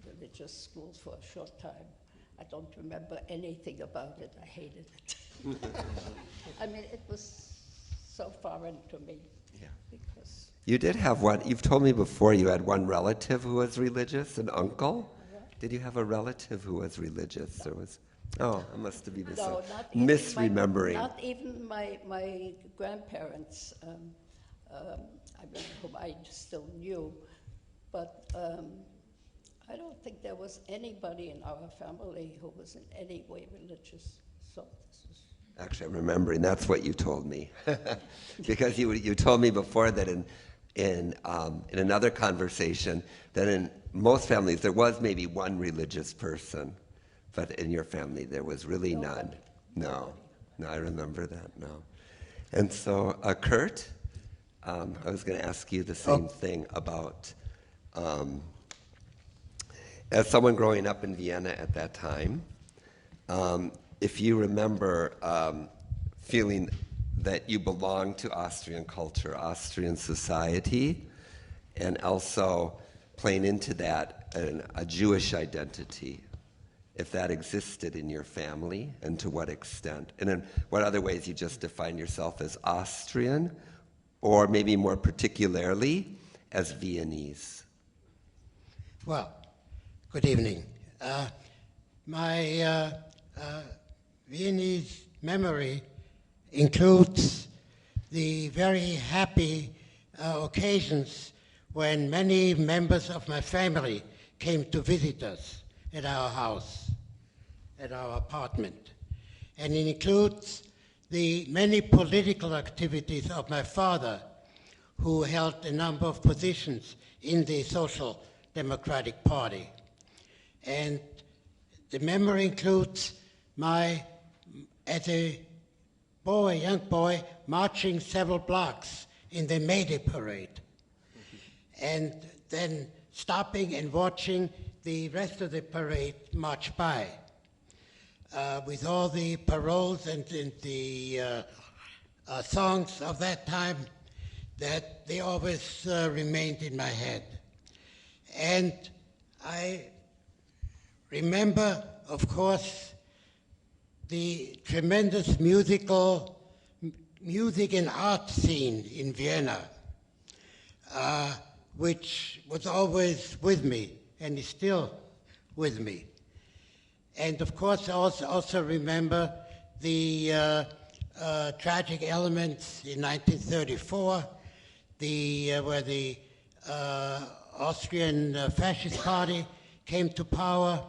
religious schools for a short time. I don't remember anything about it. I hated it. I mean, it was so foreign to me. Yeah. Because You did have one. You've told me before you had one relative who was religious, an uncle. Did you have a relative who was religious? Or was? Oh, I must have been misremembering. Not even my grandparents, whom I still knew, but I don't think there was anybody in our family who was in any way religious. So this is. Actually, I'm remembering. That's what you told me, because you told me before that in another conversation that in most families there was maybe one religious person, but in your family there was really none. No, I remember that. No, and so Kurt, I was going to ask you the same thing about. As someone growing up in Vienna at that time, if you remember feeling that you belonged to Austrian culture, Austrian society, and also playing into that a Jewish identity, if that existed in your family, and to what extent. And in what other ways you just define yourself as Austrian, or maybe more particularly as Viennese. Well, good evening. My Viennese memory includes the very happy occasions when many members of my family came to visit us at our house, at our apartment. And it includes the many political activities of my father, who held a number of positions in the Social Democratic Party. And the memory includes my, as a boy, young boy, marching several blocks in the May Day parade, and then stopping and watching the rest of the parade march by, with all the paroles and the songs of that time, that they always remained in my head. And I remember, of course, the tremendous music and art scene in Vienna, which was always with me and is still with me. And of course, I also remember the tragic elements in 1934, where the Austrian Fascist Party came to power,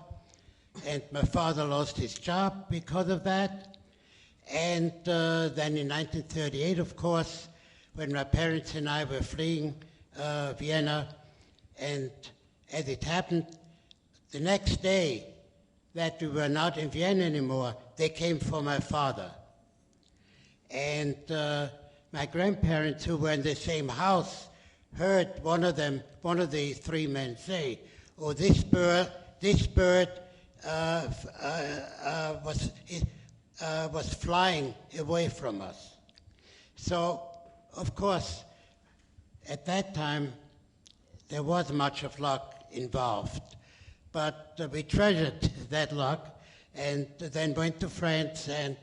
and my father lost his job because of that. And then in 1938, of course, when my parents and I were fleeing Vienna, and as it happened, the next day that we were not in Vienna anymore, they came for my father. And my grandparents, who were in the same house, heard one of the three men say, "Oh, this bird was flying away from us." So, of course, at that time, there was much of luck involved. But we treasured that luck, and then went to France, and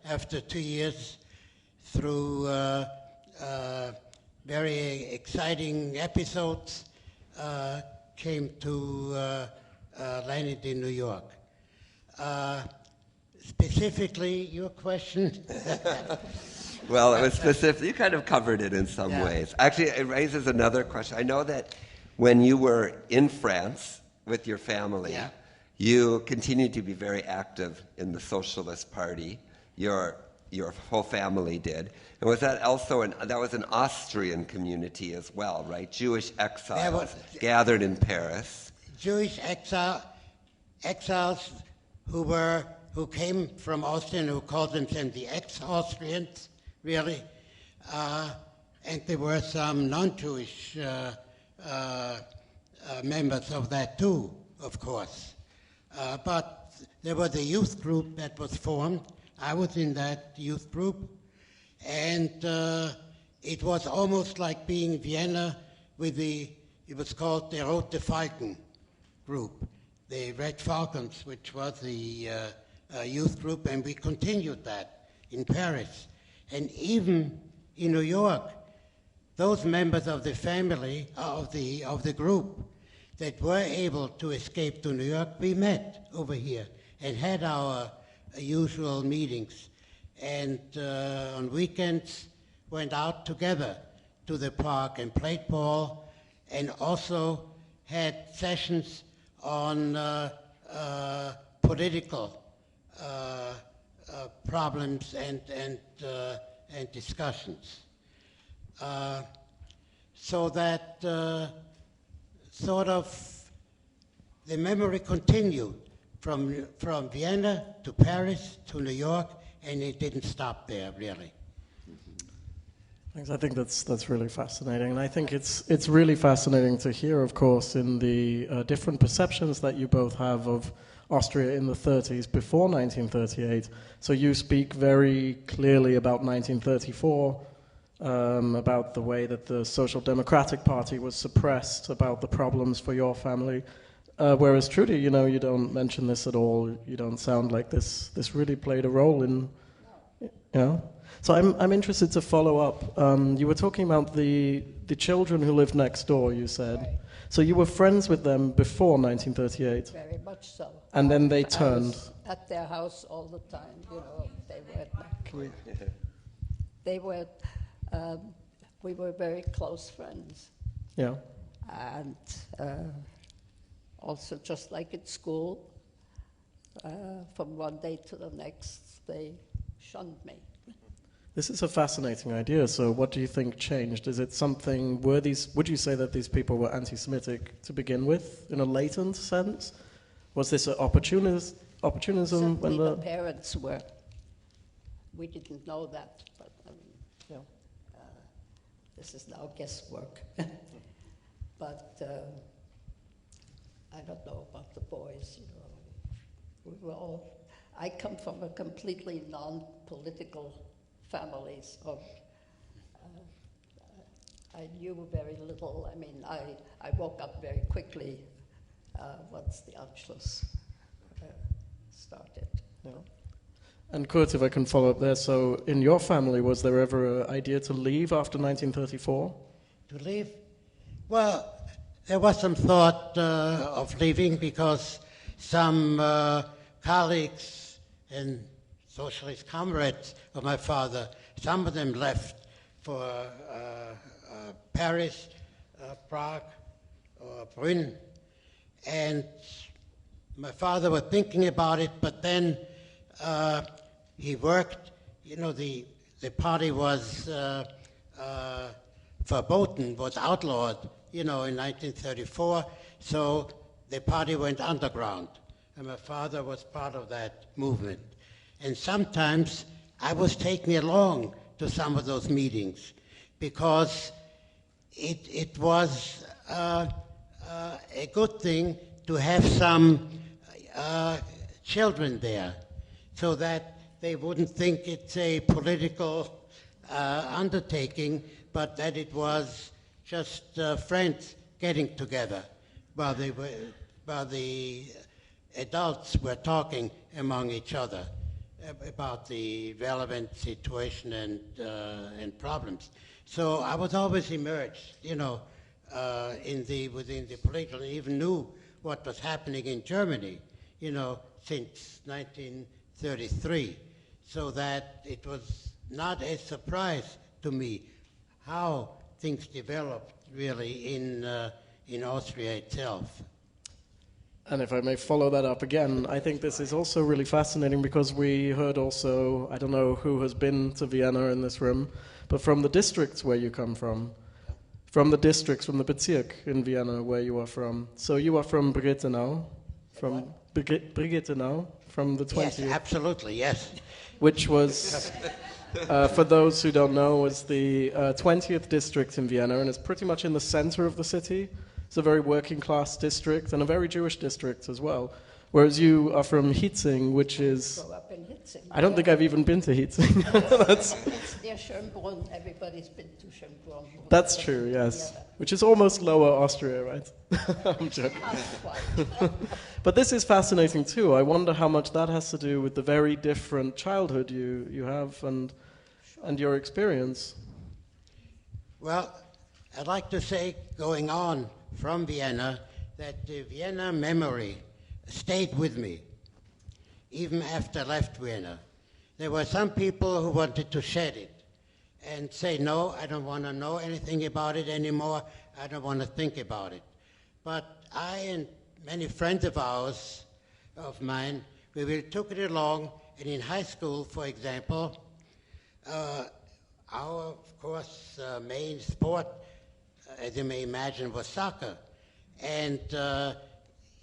after 2 years, through very exciting episodes, came to landed in New York. Specifically, your question? Well, it was specific. You kind of covered it in some ways. Actually, it raises another question. I know that when you were in France with your family, you continued to be very active in the Socialist Party. Your whole family did. And was that also that was an Austrian community as well, right? Jewish exiles gathered in Paris. Jewish exiles who came from Austria, who called themselves the ex-Austrians, really. And there were some non-Jewish members of that too, of course. But there was a youth group that was formed. I was in that youth group. And it was almost like being Vienna with it was called the Rote Falken group, the Red Falcons, which was the youth group, and we continued that in Paris. And even in New York, those members of the family, of the group that were able to escape to New York, we met over here and had our usual meetings. And on weekends, went out together to the park and played ball, and also had sessions on political problems and discussions. So that sort of the memory continued from Vienna to Paris to New York, and it didn't stop there, really. Thanks. I think that's really fascinating, and I think it's really fascinating to hear, of course, in the different perceptions that you both have of Austria in the 30s before 1938. So you speak very clearly about 1934, about the way that the Social Democratic Party was suppressed, about the problems for your family. Whereas Trudy, you know, you don't mention this at all. You don't sound like this really played a role in, you know. So I'm interested to follow up. You were talking about the children who lived next door, you said. Right. So you were friends with them before 1938? Very much so. And then they I turned. was at their house all the time, you know. We were very close friends. Yeah. And also, just like at school, from one day to the next, they shunned me. This is a fascinating idea. So what do you think changed? Is it something, would you say that these people were anti-Semitic to begin with, in a latent sense? Was this an opportunism? Certainly the parents were. We didn't know that, but Yeah. This is now guesswork. But I don't know about the boys, you know. We were all, I come from a completely non-political family, so I knew very little. I mean, I woke up very quickly once the Anschluss started. Yeah. And Kurt, if I can follow up there, so in your family, was there ever an idea to leave after 1934? To leave? Well, there was some thought of leaving because some colleagues and socialist comrades of my father, some of them left for Paris, Prague, or Brünn, and my father was thinking about it, but then he worked, you know, the party was verboten, was outlawed, you know, in 1934, so the party went underground, and my father was part of that movement. And sometimes I was taken along to some of those meetings because it was a good thing to have some children there so that they wouldn't think it's a political undertaking, but that it was just friends getting together while the adults were talking among each other about the relevant situation and problems. So I was always immersed, you know, within the political, and even knew what was happening in Germany, you know, since 1933. So that it was not a surprise to me how things developed really in Austria itself. And if I may follow that up again, I think this is also really fascinating because we heard also, I don't know who has been to Vienna in this room, but from the districts where you come from the Bezirk in Vienna where you are from. So you are from Brigittenau, from Brigittenau, from the 20th. Yes, absolutely, yes. Which was, for those who don't know, was the 20th district in Vienna, and it's pretty much in the center of the city. It's a very working class district and a very Jewish district as well. Whereas you are from Hietzing, which is... I grew up in Hietzing. I don't think I've even been to Hietzing. It's near Schönbrunn. Everybody's been to Schönbrunn. That's true, yes. Which is almost Lower Austria, right? I'm joking. Not quite. But this is fascinating too. I wonder how much that has to do with the very different childhood you have and your experience. Well, I'd like to say, going on from Vienna, that the Vienna memory stayed with me, even after I left Vienna. There were some people who wanted to shed it and say, no, I don't want to know anything about it anymore, I don't want to think about it. But I and many friends of mine, we took it along, and in high school, for example, our, of course, main sport, as you may imagine, was soccer. And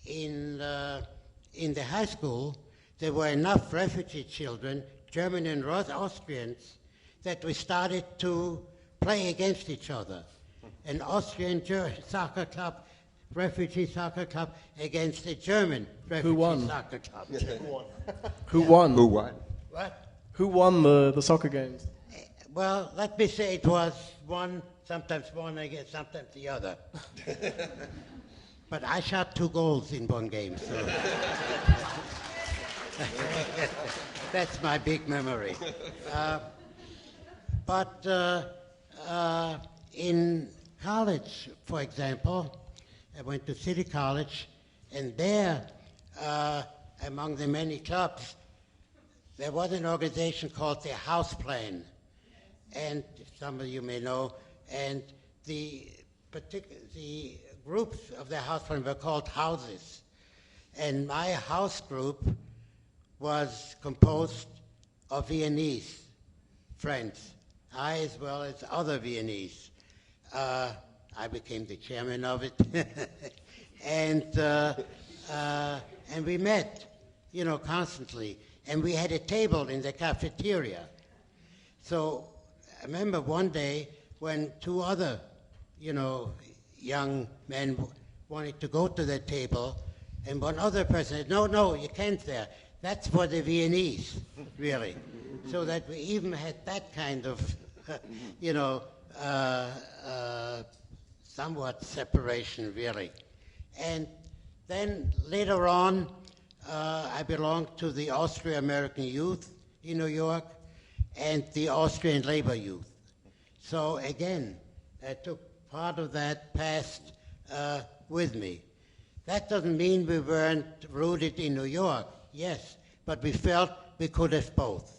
in the high school, there were enough refugee children, German and Austrians, that we started to play against each other. An Austrian soccer club, refugee soccer club, against a German refugee soccer club. Who won? Who won? What? Who won the soccer games? Well, let me say it was sometimes one against sometimes the other. but I shot 2 goals in one game, so that's my big memory. But in college, for example, I went to City College, and there, among the many clubs, there was an organization called the House Plan, and some of you may know, and the groups of the House Plan were called houses. And my house group was composed of Viennese friends, I as well as other Viennese. I became the chairman of it, and we met, constantly. And we had a table in the cafeteria. So I remember one day when 2 other, young men wanted to go to the table, and one other person said, no, you can't there. That's for the Viennese, really. So that we even had that kind of, somewhat separation, really. And then later on, I belonged to the Austro-American Youth in New York and the Austrian Labor Youth. So again, I took part of that past with me. That doesn't mean we weren't rooted in New York, yes, but we felt we could have both.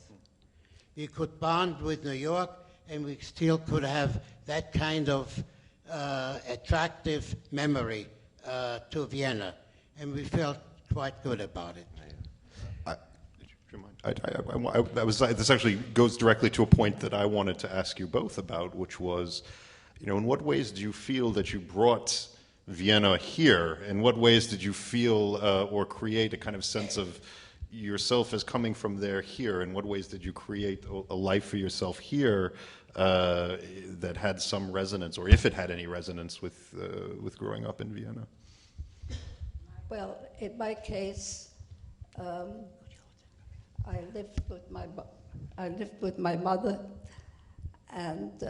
We could bond with New York, and we still could have that kind of attractive memory to Vienna, and we felt quite good about it. This actually goes directly to a point that I wanted to ask you both about, which was, in what ways do you feel that you brought Vienna here? In what ways did you feel or create a kind of sense of yourself as coming from there here? In what ways did you create a life for yourself here that had some resonance, or if it had any resonance with growing up in Vienna? Well, in my case, I lived with my mother, and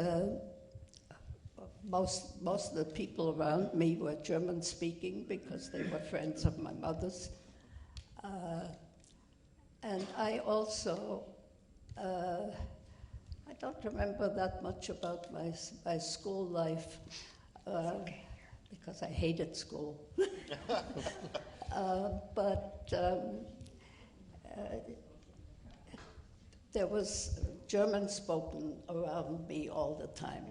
most of the people around me were German-speaking because they were friends of my mother's. And I also, I don't remember that much about my school life because I hated school. But there was German spoken around me all the time,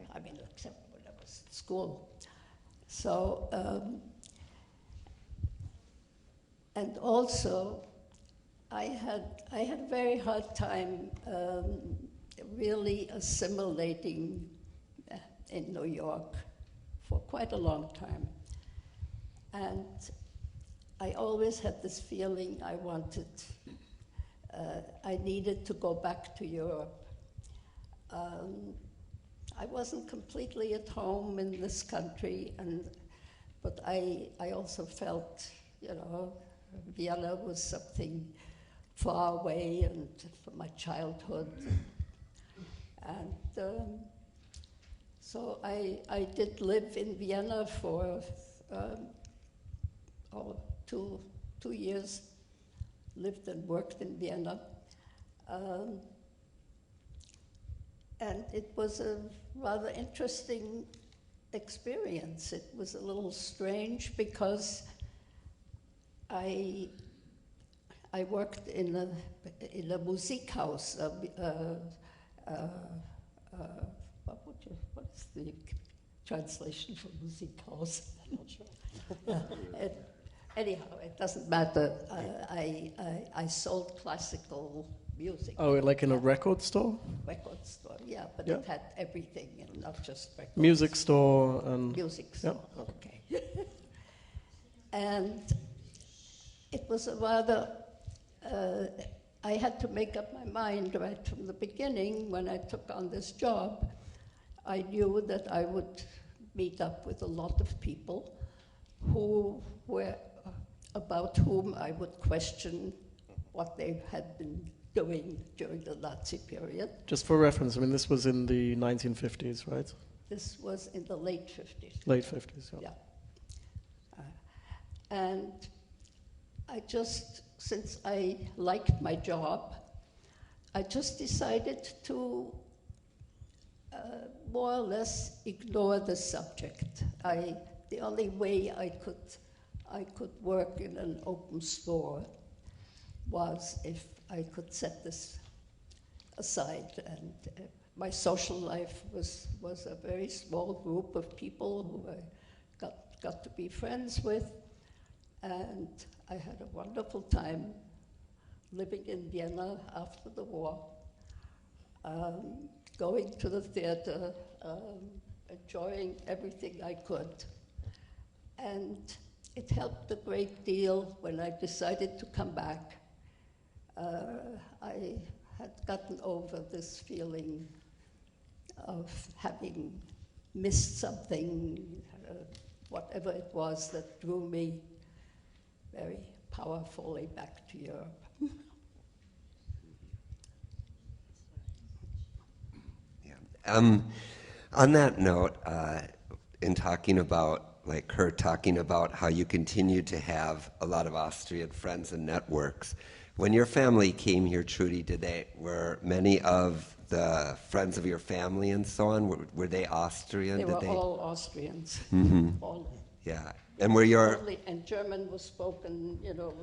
except when I was at school. So, and also, I had a very hard time really assimilating in New York for quite a long time. And I always had this feeling I needed to go back to Europe. I wasn't completely at home in this country, but I also felt, Vienna was something far away and from my childhood. And so I did live in Vienna for 2 years, lived and worked in Vienna. And it was a rather interesting experience. It was a little strange because I worked in a Musikhaus. What is the translation for Musikhaus? I'm not sure. Anyhow, it doesn't matter. I sold classical music. Oh, like in a record store? Record store, yeah, but it had everything, and not just records. Music store and... Music store, okay. And it was a rather... I had to make up my mind right from the beginning when I took on this job. I knew that I would meet up with a lot of people about whom I would question what they had been doing during the Nazi period. Just for reference, this was in the 1950s, right? This was in the late 50s. Late 50s, yeah. And I just, since I liked my job, I just decided to more or less ignore the subject. The only way I could work in an open store was if I could set this aside. And my social life was a very small group of people who I got to be friends with. And I had a wonderful time living in Vienna after the war, going to the theater, enjoying everything I could. And it helped a great deal when I decided to come back. I had gotten over this feeling of having missed something, whatever it was that drew me very powerfully back to Europe. On that note, in talking about, like Kurt talking about how you continue to have a lot of Austrian friends and networks, when your family came here, Trudy, were many of the friends of your family and so on, were they Austrian? They were all Austrians. Mm-hmm. All. Yeah, and were your... And German was spoken, you know.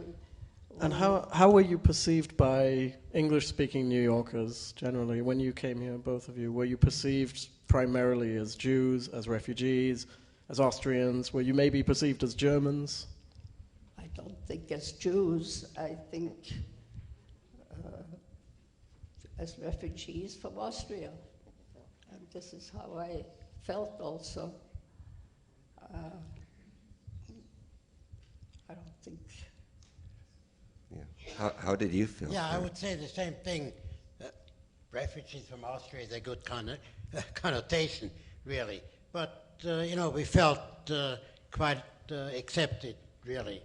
And how were you perceived by English-speaking New Yorkers generally when you came here, both of you? Were you perceived primarily as Jews, as refugees, as Austrians? Were you maybe perceived as Germans? I don't think as Jews. I think as refugees from Austria. And this is how I felt also. I don't think... Yeah. How did you feel? Yeah, I would say the same thing. Refugees from Austria is a good connotation, really. But, we felt quite accepted, really.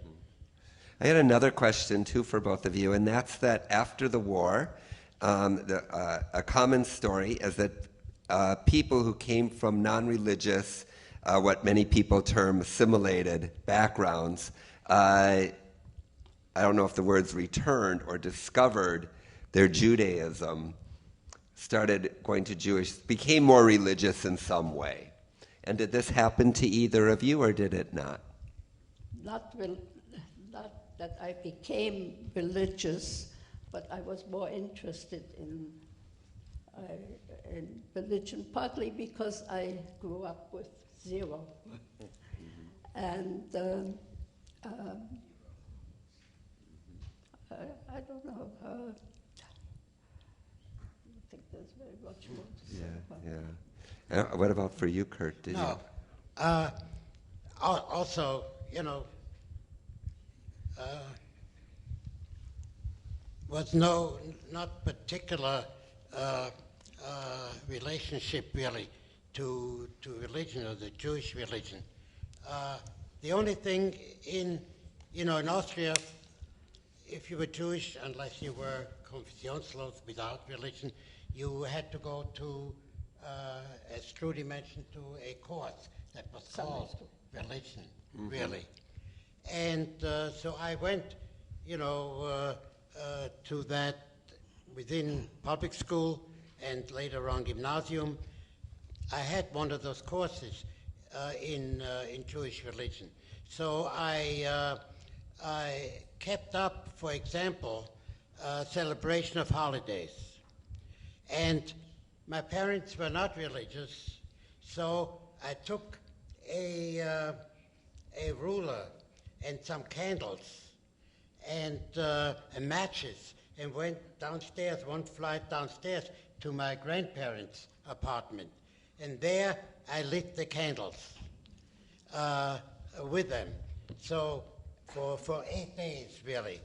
I had another question, too, for both of you, and that's that after the war, a common story is that people who came from non-religious, what many people term assimilated backgrounds, I don't know if the words returned or discovered their Judaism, started going to Jewish, became more religious in some way. And did this happen to either of you, or did it not? Not that I became religious, but I was more interested in religion, partly because I grew up with zero. And I don't know. I don't think there's very much more to say about that. Yeah. What about for you, Kurt? Did you? Also, was not particular relationship really to religion or the Jewish religion. The only thing in Austria, if you were Jewish, unless you were konfessionslos, without religion, you had to go to, as Trudy mentioned, to a course that was called religion, really. And so I went, to that within public school and later on gymnasium. I had one of those courses in Jewish religion. So I kept up, for example, celebration of holidays. And my parents were not religious, so I took a ruler and some candles and matches and went downstairs, one flight downstairs, to my grandparents' apartment. And there I lit the candles with them. So for 8 days, really.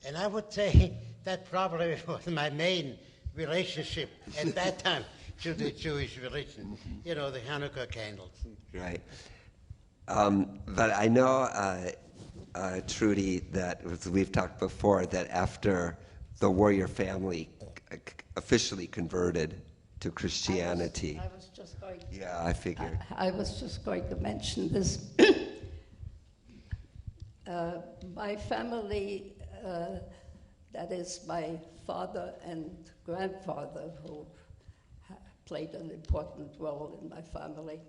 And I would say that probably was my main relationship at that time to the Jewish religion, the Hanukkah candles. Right. But I know, Trudy, that as we've talked before, that after the war, your family officially converted to Christianity. I was just going to... Yeah, I figured. I was just going to mention this. My family, that is my father and grandfather, who played an important role in my family,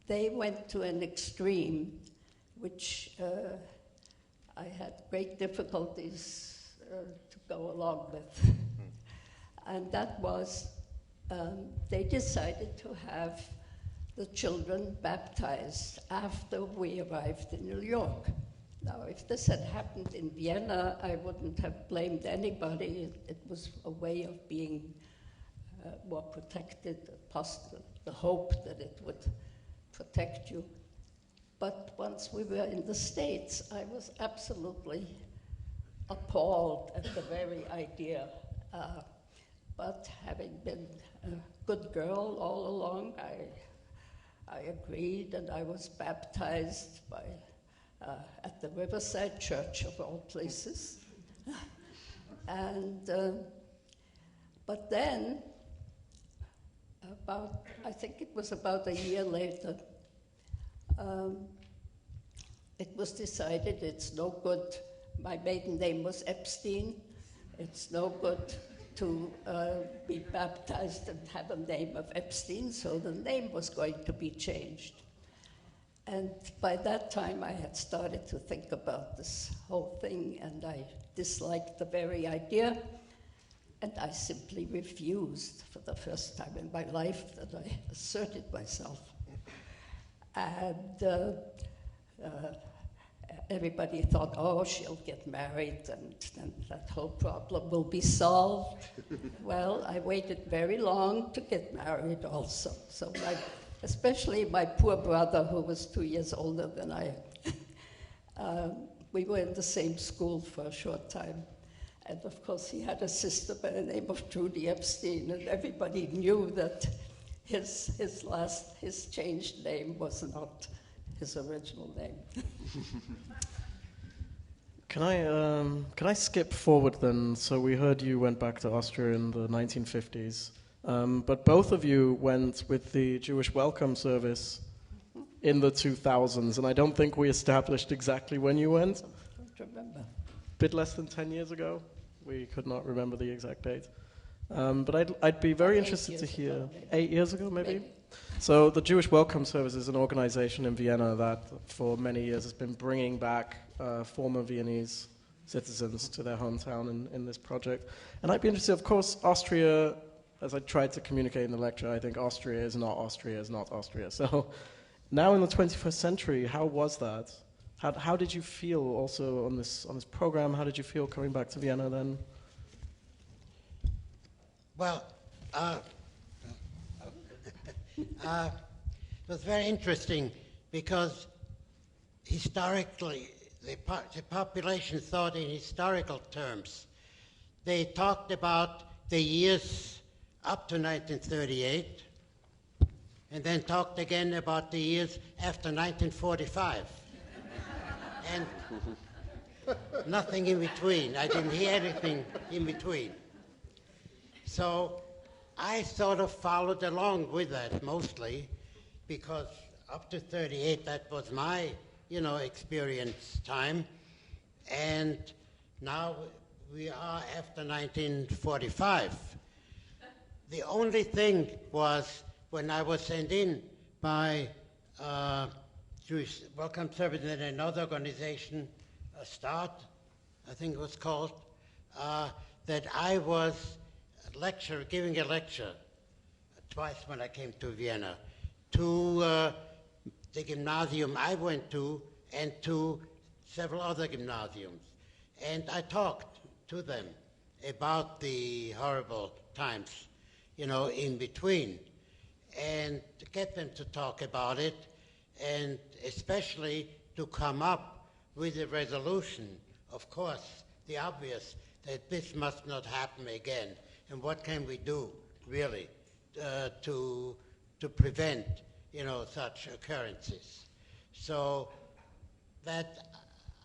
they went to an extreme which I had great difficulties to go along with. And that was, they decided to have the children baptized after we arrived in New York. Now, if this had happened in Vienna, I wouldn't have blamed anybody. It was a way of being more protected, the hope that it would protect you. But once we were in the States, I was absolutely appalled at the very idea. But having been a good girl all along, I agreed, and I was baptized by, at the Riverside Church, of all places. And, but then, I think it was about a year later, it was decided it's no good. My maiden name was Epstein. It's no good to be baptized and have a name of Epstein, so the name was going to be changed. And by that time, I had started to think about this whole thing, and I disliked the very idea, and I simply refused for the first time in my life that I asserted myself. And everybody thought, oh, she'll get married and that whole problem will be solved. Well, I waited very long to get married also. So especially my poor brother, who was 2 years older than I, we were in the same school for a short time. And of course, he had a sister by the name of Trudy Epstein, and everybody knew that his changed name was not his original name. Can I skip forward then? So we heard you went back to Austria in the 1950s, but both of you went with the Jewish Welcome Service in the 2000s, and I don't think we established exactly when you went. I don't remember. A bit less than 10 years ago. We could not remember the exact date. But I'd be very interested to hear. Ago, 8 years ago, maybe? So the Jewish Welcome Service is an organization in Vienna that for many years has been bringing back former Viennese citizens to their hometown in this project. And I'd be interested, of course, Austria, as I tried to communicate in the lecture, I think Austria is not Austria. So now in the 21st century, how was that? How did you feel also on this program? How did you feel coming back to Vienna then? Well, it was very interesting because historically, the population thought in historical terms. They talked about the years up to 1938, and then talked again about the years after 1945. And nothing in between. I didn't hear anything in between. So I sort of followed along with that mostly, because up to 38, that was my, experience time. And now we are after 1945. The only thing was when I was sent in by Jewish Welcome Service and another organization, START, I think it was called, that I was giving a lecture twice when I came to Vienna, to the gymnasium I went to and to several other gymnasiums. And I talked to them about the horrible times, in between, and to get them to talk about it, and especially to come up with a resolution, of course, the obvious, that this must not happen again. And what can we do, really, to prevent, such occurrences? So that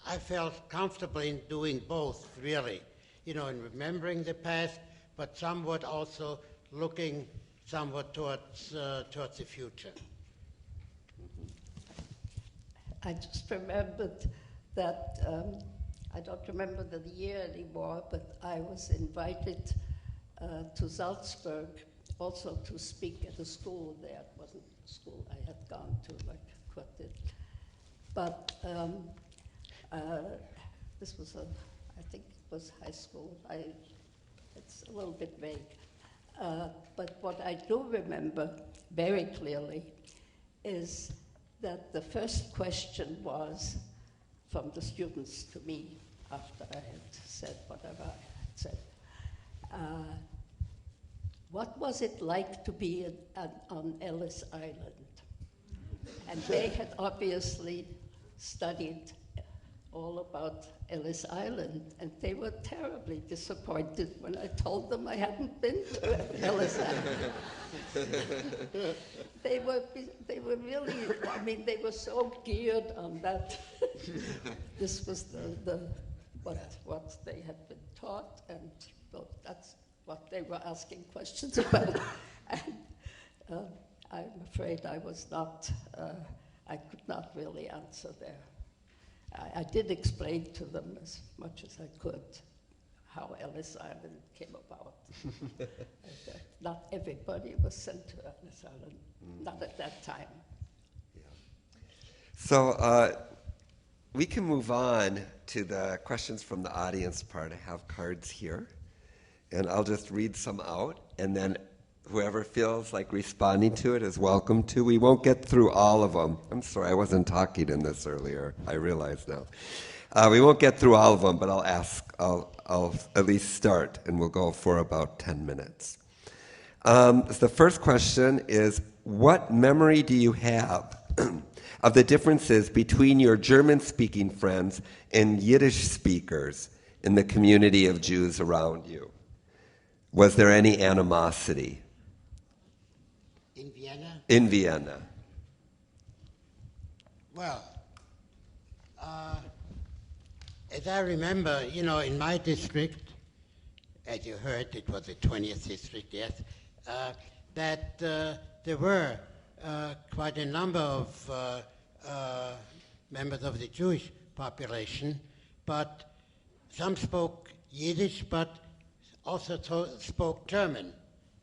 I felt comfortable in doing both, really, in remembering the past, but somewhat also looking somewhat towards the future. I just remembered that, I don't remember the year anymore, but I was invited to Salzburg also to speak at a school there. It wasn't a school I had gone to, like Quartet. But this was I think it was high school. It's a little bit vague. But what I do remember very clearly is that the first question was from the students to me after I had said whatever I had said. What was it like to be on Ellis Island? And they had obviously studied all about Ellis Island, and they were terribly disappointed when I told them I hadn't been to Ellis Island. They were really, I mean, they were so geared on that. This was what they had been taught, and well, that's what they were asking questions about. And I'm afraid I was not, I could not really answer there. I did explain to them as much as I could how Ellis Island came about. Not everybody was sent to Ellis Island, not at that time. Yeah. So we can move on to the questions from the audience part. I have cards here, and I'll just read some out, and then whoever feels like responding to it is welcome to. We won't get through all of them. I'm sorry, I wasn't talking in this earlier. I realize now. We won't get through all of them, but I'll at least start, and we'll go for about 10 minutes. The first question is, what memory do you have of the differences between your German-speaking friends and Yiddish speakers in the community of Jews around you? Was there any animosity? In Vienna? In Vienna. Well, as I remember, in my district, as you heard, it was the 20th district, yes, that there were quite a number of members of the Jewish population, but some spoke Yiddish, but also spoke German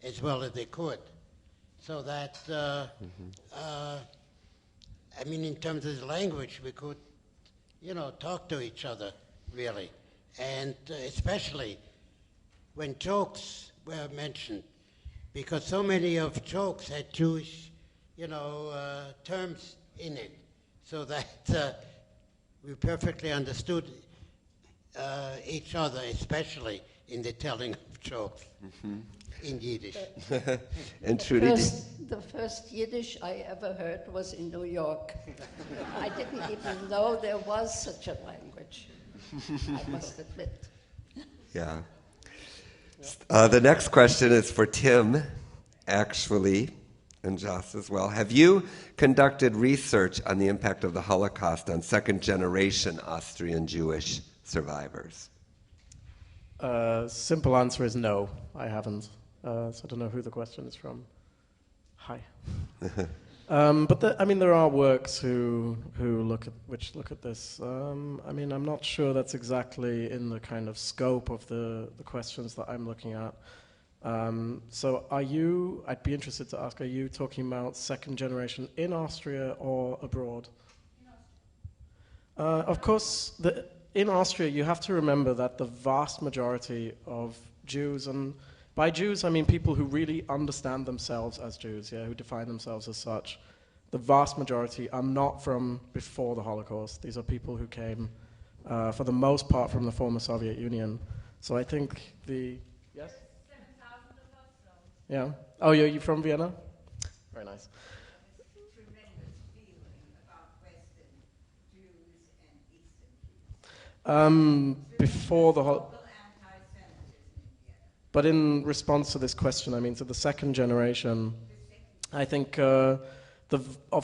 as well as they could. So that, I mean, in terms of the language, we could, talk to each other, really. And especially when jokes were mentioned, because so many of jokes had Jewish, terms in it, so that we perfectly understood each other, especially in the telling of jokes. In Yiddish. And Trudy, The first Yiddish I ever heard was in New York. I didn't even know there was such a language, I must admit. yeah. The next question is for Tim, actually, and Joss as well. Have you conducted research on the impact of the Holocaust on second-generation Austrian Jewish survivors? Simple answer is no, I haven't. So I don't know who the question is from. Hi. But there are works which look at this. I'm not sure that's exactly in the kind of scope of the questions that I'm looking at. So I'd be interested to ask, are you talking about second generation in Austria or abroad? Of course, in Austria, you have to remember that the vast majority of Jews, and by Jews I mean people who really understand themselves as Jews, who define themselves as such, the vast majority are not from before the Holocaust. These are people who came, for the most part, from the former Soviet Union. So I think yes? 7,000 of us, so. Yeah. Oh, you're from Vienna? Very nice. Before the But in response to this question, to the second generation, I think, of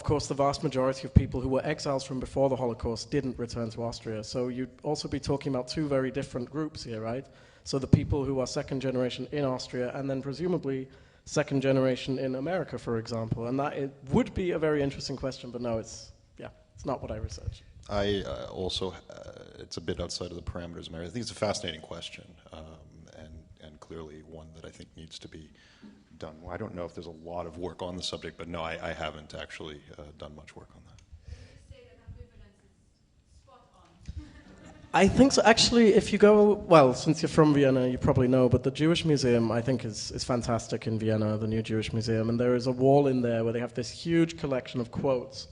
course, the vast majority of people who were exiles from before the Holocaust didn't return to Austria. So you'd also be talking about two very different groups here, right? So the people who are second generation in Austria, and then presumably second generation in America, for example. And that it would be a very interesting question, but no, it's yeah, it's not what I research. I also, it's a bit outside of the parameters of memory. I think it's a fascinating question, and clearly one that I think needs to be done. Well, I don't know if there's a lot of work on the subject, but no, I haven't actually done much work on that. I think so. Actually, if you go, well, since you're from Vienna, you probably know, but the Jewish Museum, I think, is fantastic in Vienna, the new Jewish Museum. And there is a wall in there where they have this huge collection of quotes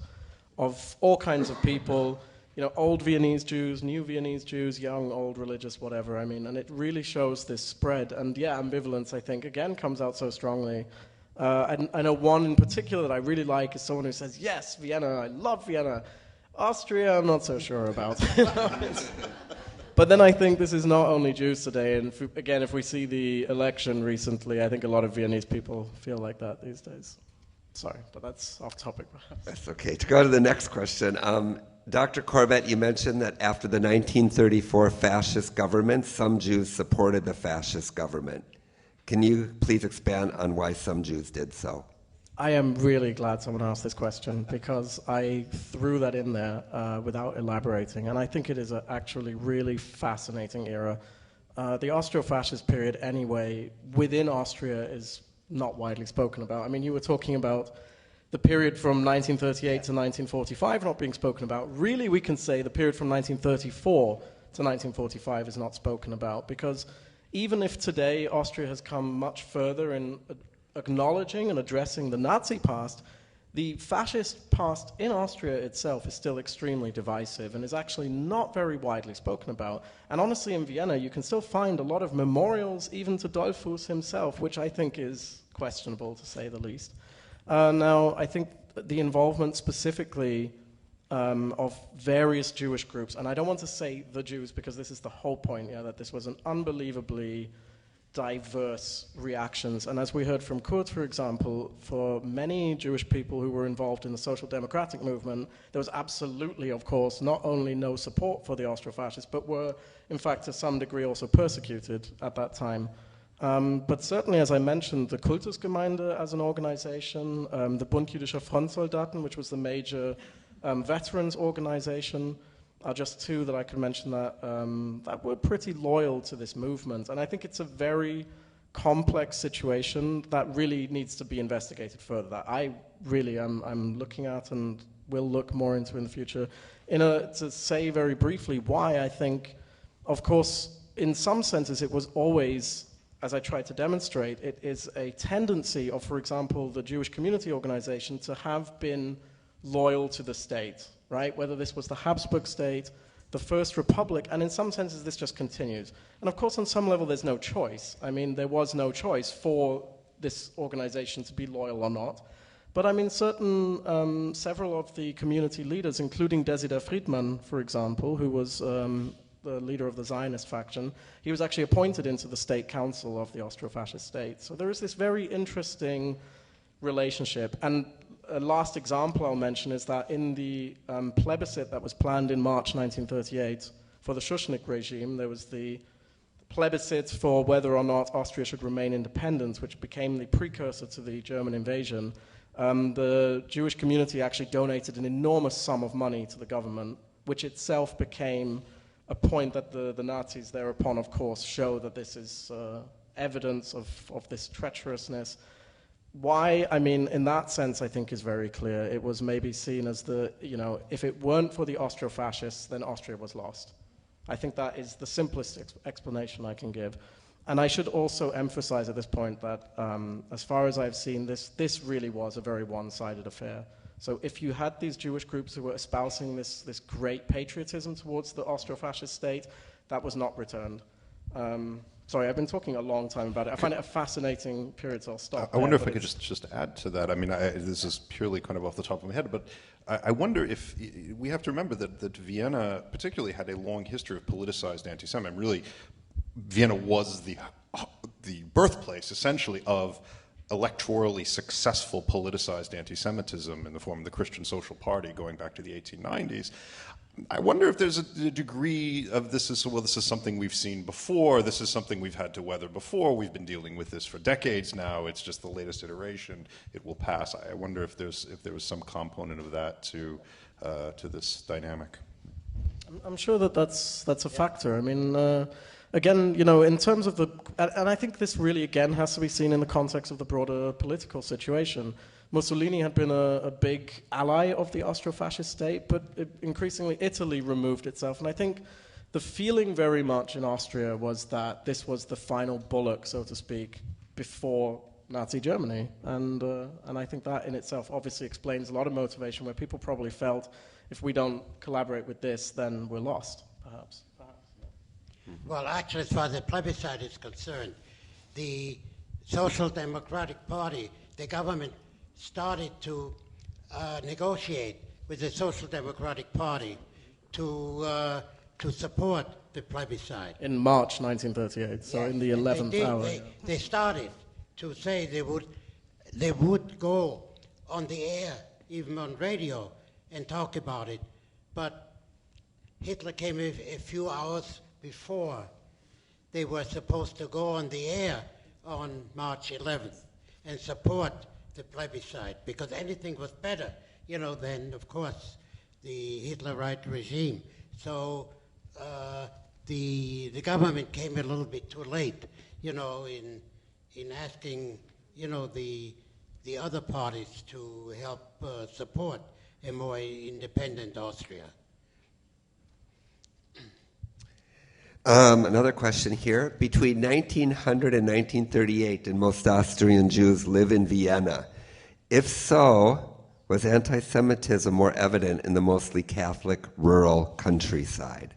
of all kinds of people, you know, old Viennese Jews, new Viennese Jews, young, old, religious, whatever. I mean, and it really shows this spread. And yeah, ambivalence, I think, again, comes out so strongly. I know one in particular that I really like is someone who says, yes, Vienna, I love Vienna. Austria, I'm not so sure about. But then I think this is not only Jews today, and if we see the election recently, I think a lot of Viennese people feel like that these days. Sorry, but that's off topic perhaps. That's okay. To go to the next question, Dr. Corbett, you mentioned that after the 1934 fascist government, some Jews supported the fascist government. Can you please expand on why some Jews did so? I am really glad someone asked this question because I threw that in there without elaborating, and I think it is a actually really fascinating era. The Austro-fascist period, anyway, within Austria is not widely spoken about. I mean, you were talking about the period from 1938 to 1945 not being spoken about. Really, we can say the period from 1934 to 1945 is not spoken about because even if today Austria has come much further in acknowledging and addressing the Nazi past, the fascist past in Austria itself is still extremely divisive and is actually not very widely spoken about. And honestly, in Vienna, you can still find a lot of memorials, even to Dollfuss himself, which I think is questionable, to say the least. Now, I think the involvement specifically of various Jewish groups, and I don't want to say the Jews because this is the whole point, yeah, that this was an unbelievably diverse reactions. And as we heard from Kurt, for example, for many Jewish people who were involved in the social democratic movement, there was absolutely, of course, not only no support for the Austro-fascists, but were, in fact, to some degree also persecuted at that time. But certainly, as I mentioned, the Kultusgemeinde as an organization, the Bund Jüdischer Frontsoldaten, which was the major veterans organization, are just two that I could mention that were pretty loyal to this movement. And I think it's a very complex situation that really needs to be investigated further, that I really I'm looking at and will look more into in the future. To say very briefly why I think, of course, in some senses it was always, as I tried to demonstrate, it is a tendency of, for example, the Jewish community organization to have been loyal to the state, right? Whether this was the Habsburg state, the First Republic, and in some senses this just continues. And of course on some level there's no choice. I mean, there was no choice for this organization to be loyal or not. But I mean, several of the community leaders, including Desider Friedman, for example, who was the leader of the Zionist faction, he was actually appointed into the state council of the Austro-fascist state. So there is this very interesting relationship. And a last example I'll mention is that in the plebiscite that was planned in March 1938 for the Schuschnigg regime, there was the plebiscite for whether or not Austria should remain independent, which became the precursor to the German invasion. The Jewish community actually donated an enormous sum of money to the government, which itself became a point that the Nazis thereupon, of course, show that this is evidence of this treacherousness. Why? I mean, in that sense, I think is very clear. It was maybe seen as if it weren't for the Austro-fascists, then Austria was lost. I think that is the simplest explanation I can give. And I should also emphasize at this point that as far as I've seen, this really was a very one-sided affair. So if you had these Jewish groups who were espousing this great patriotism towards the Austro-fascist state, that was not returned. Sorry, I've been talking a long time about it. I find it a fascinating period, so I'll stop. I wonder if I could just add to that. I mean, this is purely kind of off the top of my head, but I wonder if we have to remember that Vienna particularly had a long history of politicized anti-Semitism. Really, Vienna was the birthplace, essentially, of electorally successful politicized anti-Semitism in the form of the Christian Social Party going back to the 1890s. I wonder if there's a degree of this is something we've seen before, this is something we've had to weather before, we've been dealing with this for decades now, it's just the latest iteration, it will pass. I wonder if there was some component of that to this dynamic. I'm sure that's a factor. I mean, again, you know, in terms of and I think this really, again, has to be seen in the context of the broader political situation. Mussolini had been a big ally of the Austro-fascist state, but increasingly Italy removed itself. And I think the feeling very much in Austria was that this was the final bullock, so to speak, before Nazi Germany. And I think that in itself obviously explains a lot of motivation where people probably felt, if we don't collaborate with this, then we're lost, perhaps. Well, actually, as far as the plebiscite is concerned, the Social Democratic Party, the government, started to negotiate with the Social Democratic Party to support the plebiscite. In March 1938, so Yes, in the 11th hour. They started to say they would go on the air, even on radio, and talk about it. But Hitler came a few hours before they were supposed to go on the air on March 11th and support the plebiscite, because anything was better, you know, than, of course, the Hitlerite regime. So the government came a little bit too late, you know, in asking, you know, the other parties to help support a more independent Austria. Another question here. Between 1900 and 1938, did most Austrian Jews live in Vienna? If so, was anti-Semitism more evident in the mostly Catholic rural countryside?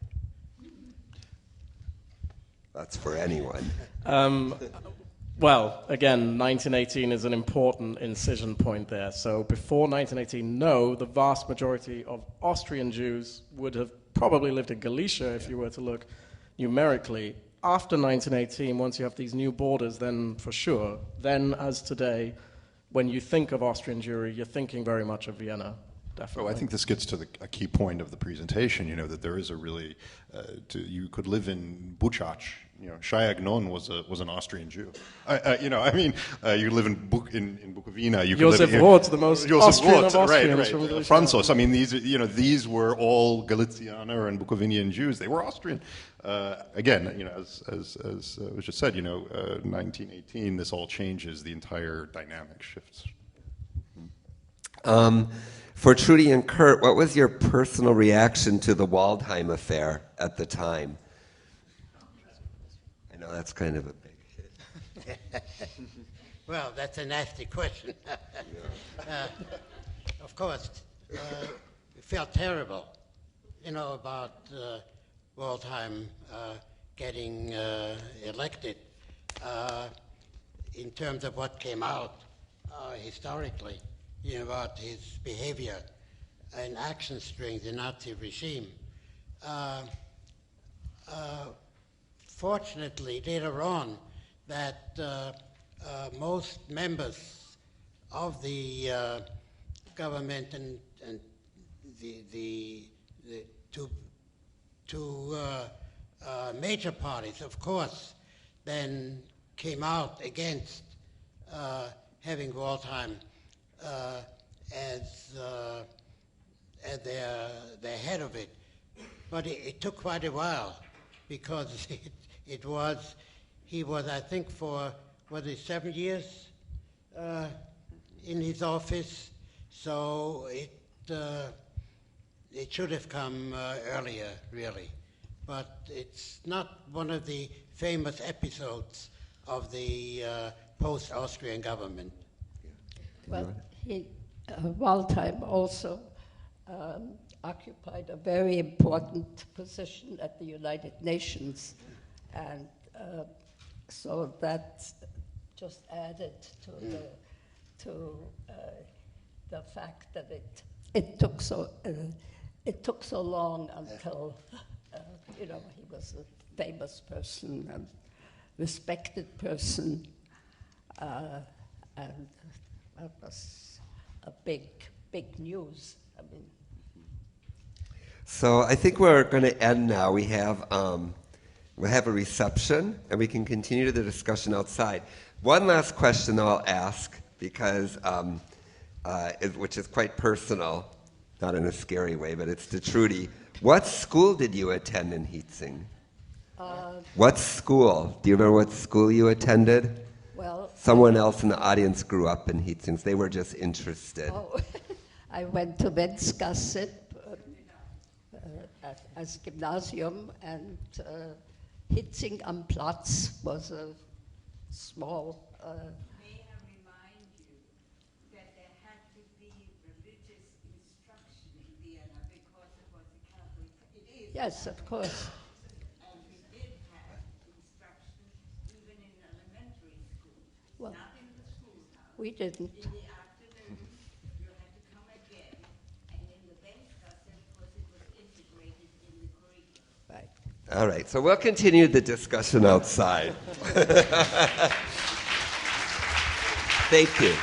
That's for anyone. Well, again, 1918 is an important incision point there. So before 1918, no, the vast majority of Austrian Jews would have probably lived in Galicia if you were to look numerically. After 1918, once you have these new borders, then for sure, then as today, when you think of Austrian Jewry, you're thinking very much of Vienna, definitely. Oh, I think this gets to a key point of the presentation, you know, that there is a really, you could live in Buchach, you know, Shayagnon was an Austrian Jew. You know, I mean, you live in Bukovina. You Josef Roth, the most Austrian of Austrians. Right. From Franzos. I mean, these were all Galicianer and Bukovinian Jews. They were Austrian. Again, you know, as was just said, you know, 1918, this all changes. The entire dynamic shifts. For Trudy and Kurt, what was your personal reaction to the Waldheim affair at the time? I know that's kind of a big hit. Well, that's a nasty question. Of course, it felt terrible, you know, about Waldheim getting elected. In terms of what came out historically, you know, about his behavior and actions during the Nazi regime. Fortunately, later on, that most members of the government and the two major parties, of course, then came out against having Waldheim as their head of it. But it took quite a while, because he was, I think, for, 7 years in his office, so it should have come earlier, really. But it's not one of the famous episodes of the post-Austrian government. Well, Waldheim also occupied a very important position at the United Nations, and so that just added to the fact that it took so long until you know, he was a famous person and respected person. And that was a big news. I mean, So I think we're going to end now. We'll have a reception, and we can continue the discussion outside. One last question I'll ask, because which is quite personal, not in a scary way, but it's to Trudy. What school did you attend in Hietzing? What school? Do you remember what school you attended? well, Someone else in the audience grew up in Hietzing, so they were just interested. I went to Wentzgasse as gymnasium, and Hietzing am Platz was a small. May I remind you that there had to be religious instruction in Vienna because it was a Catholic. It is. Yes, of course. And we did have instruction even in elementary school. Well, Not in the schoolhouse. we didn't. In the afternoon, you had to come again, and in the Wentzgasse, because it was integrated in the curriculum. Right. All right, so we'll continue the discussion outside. Thank you.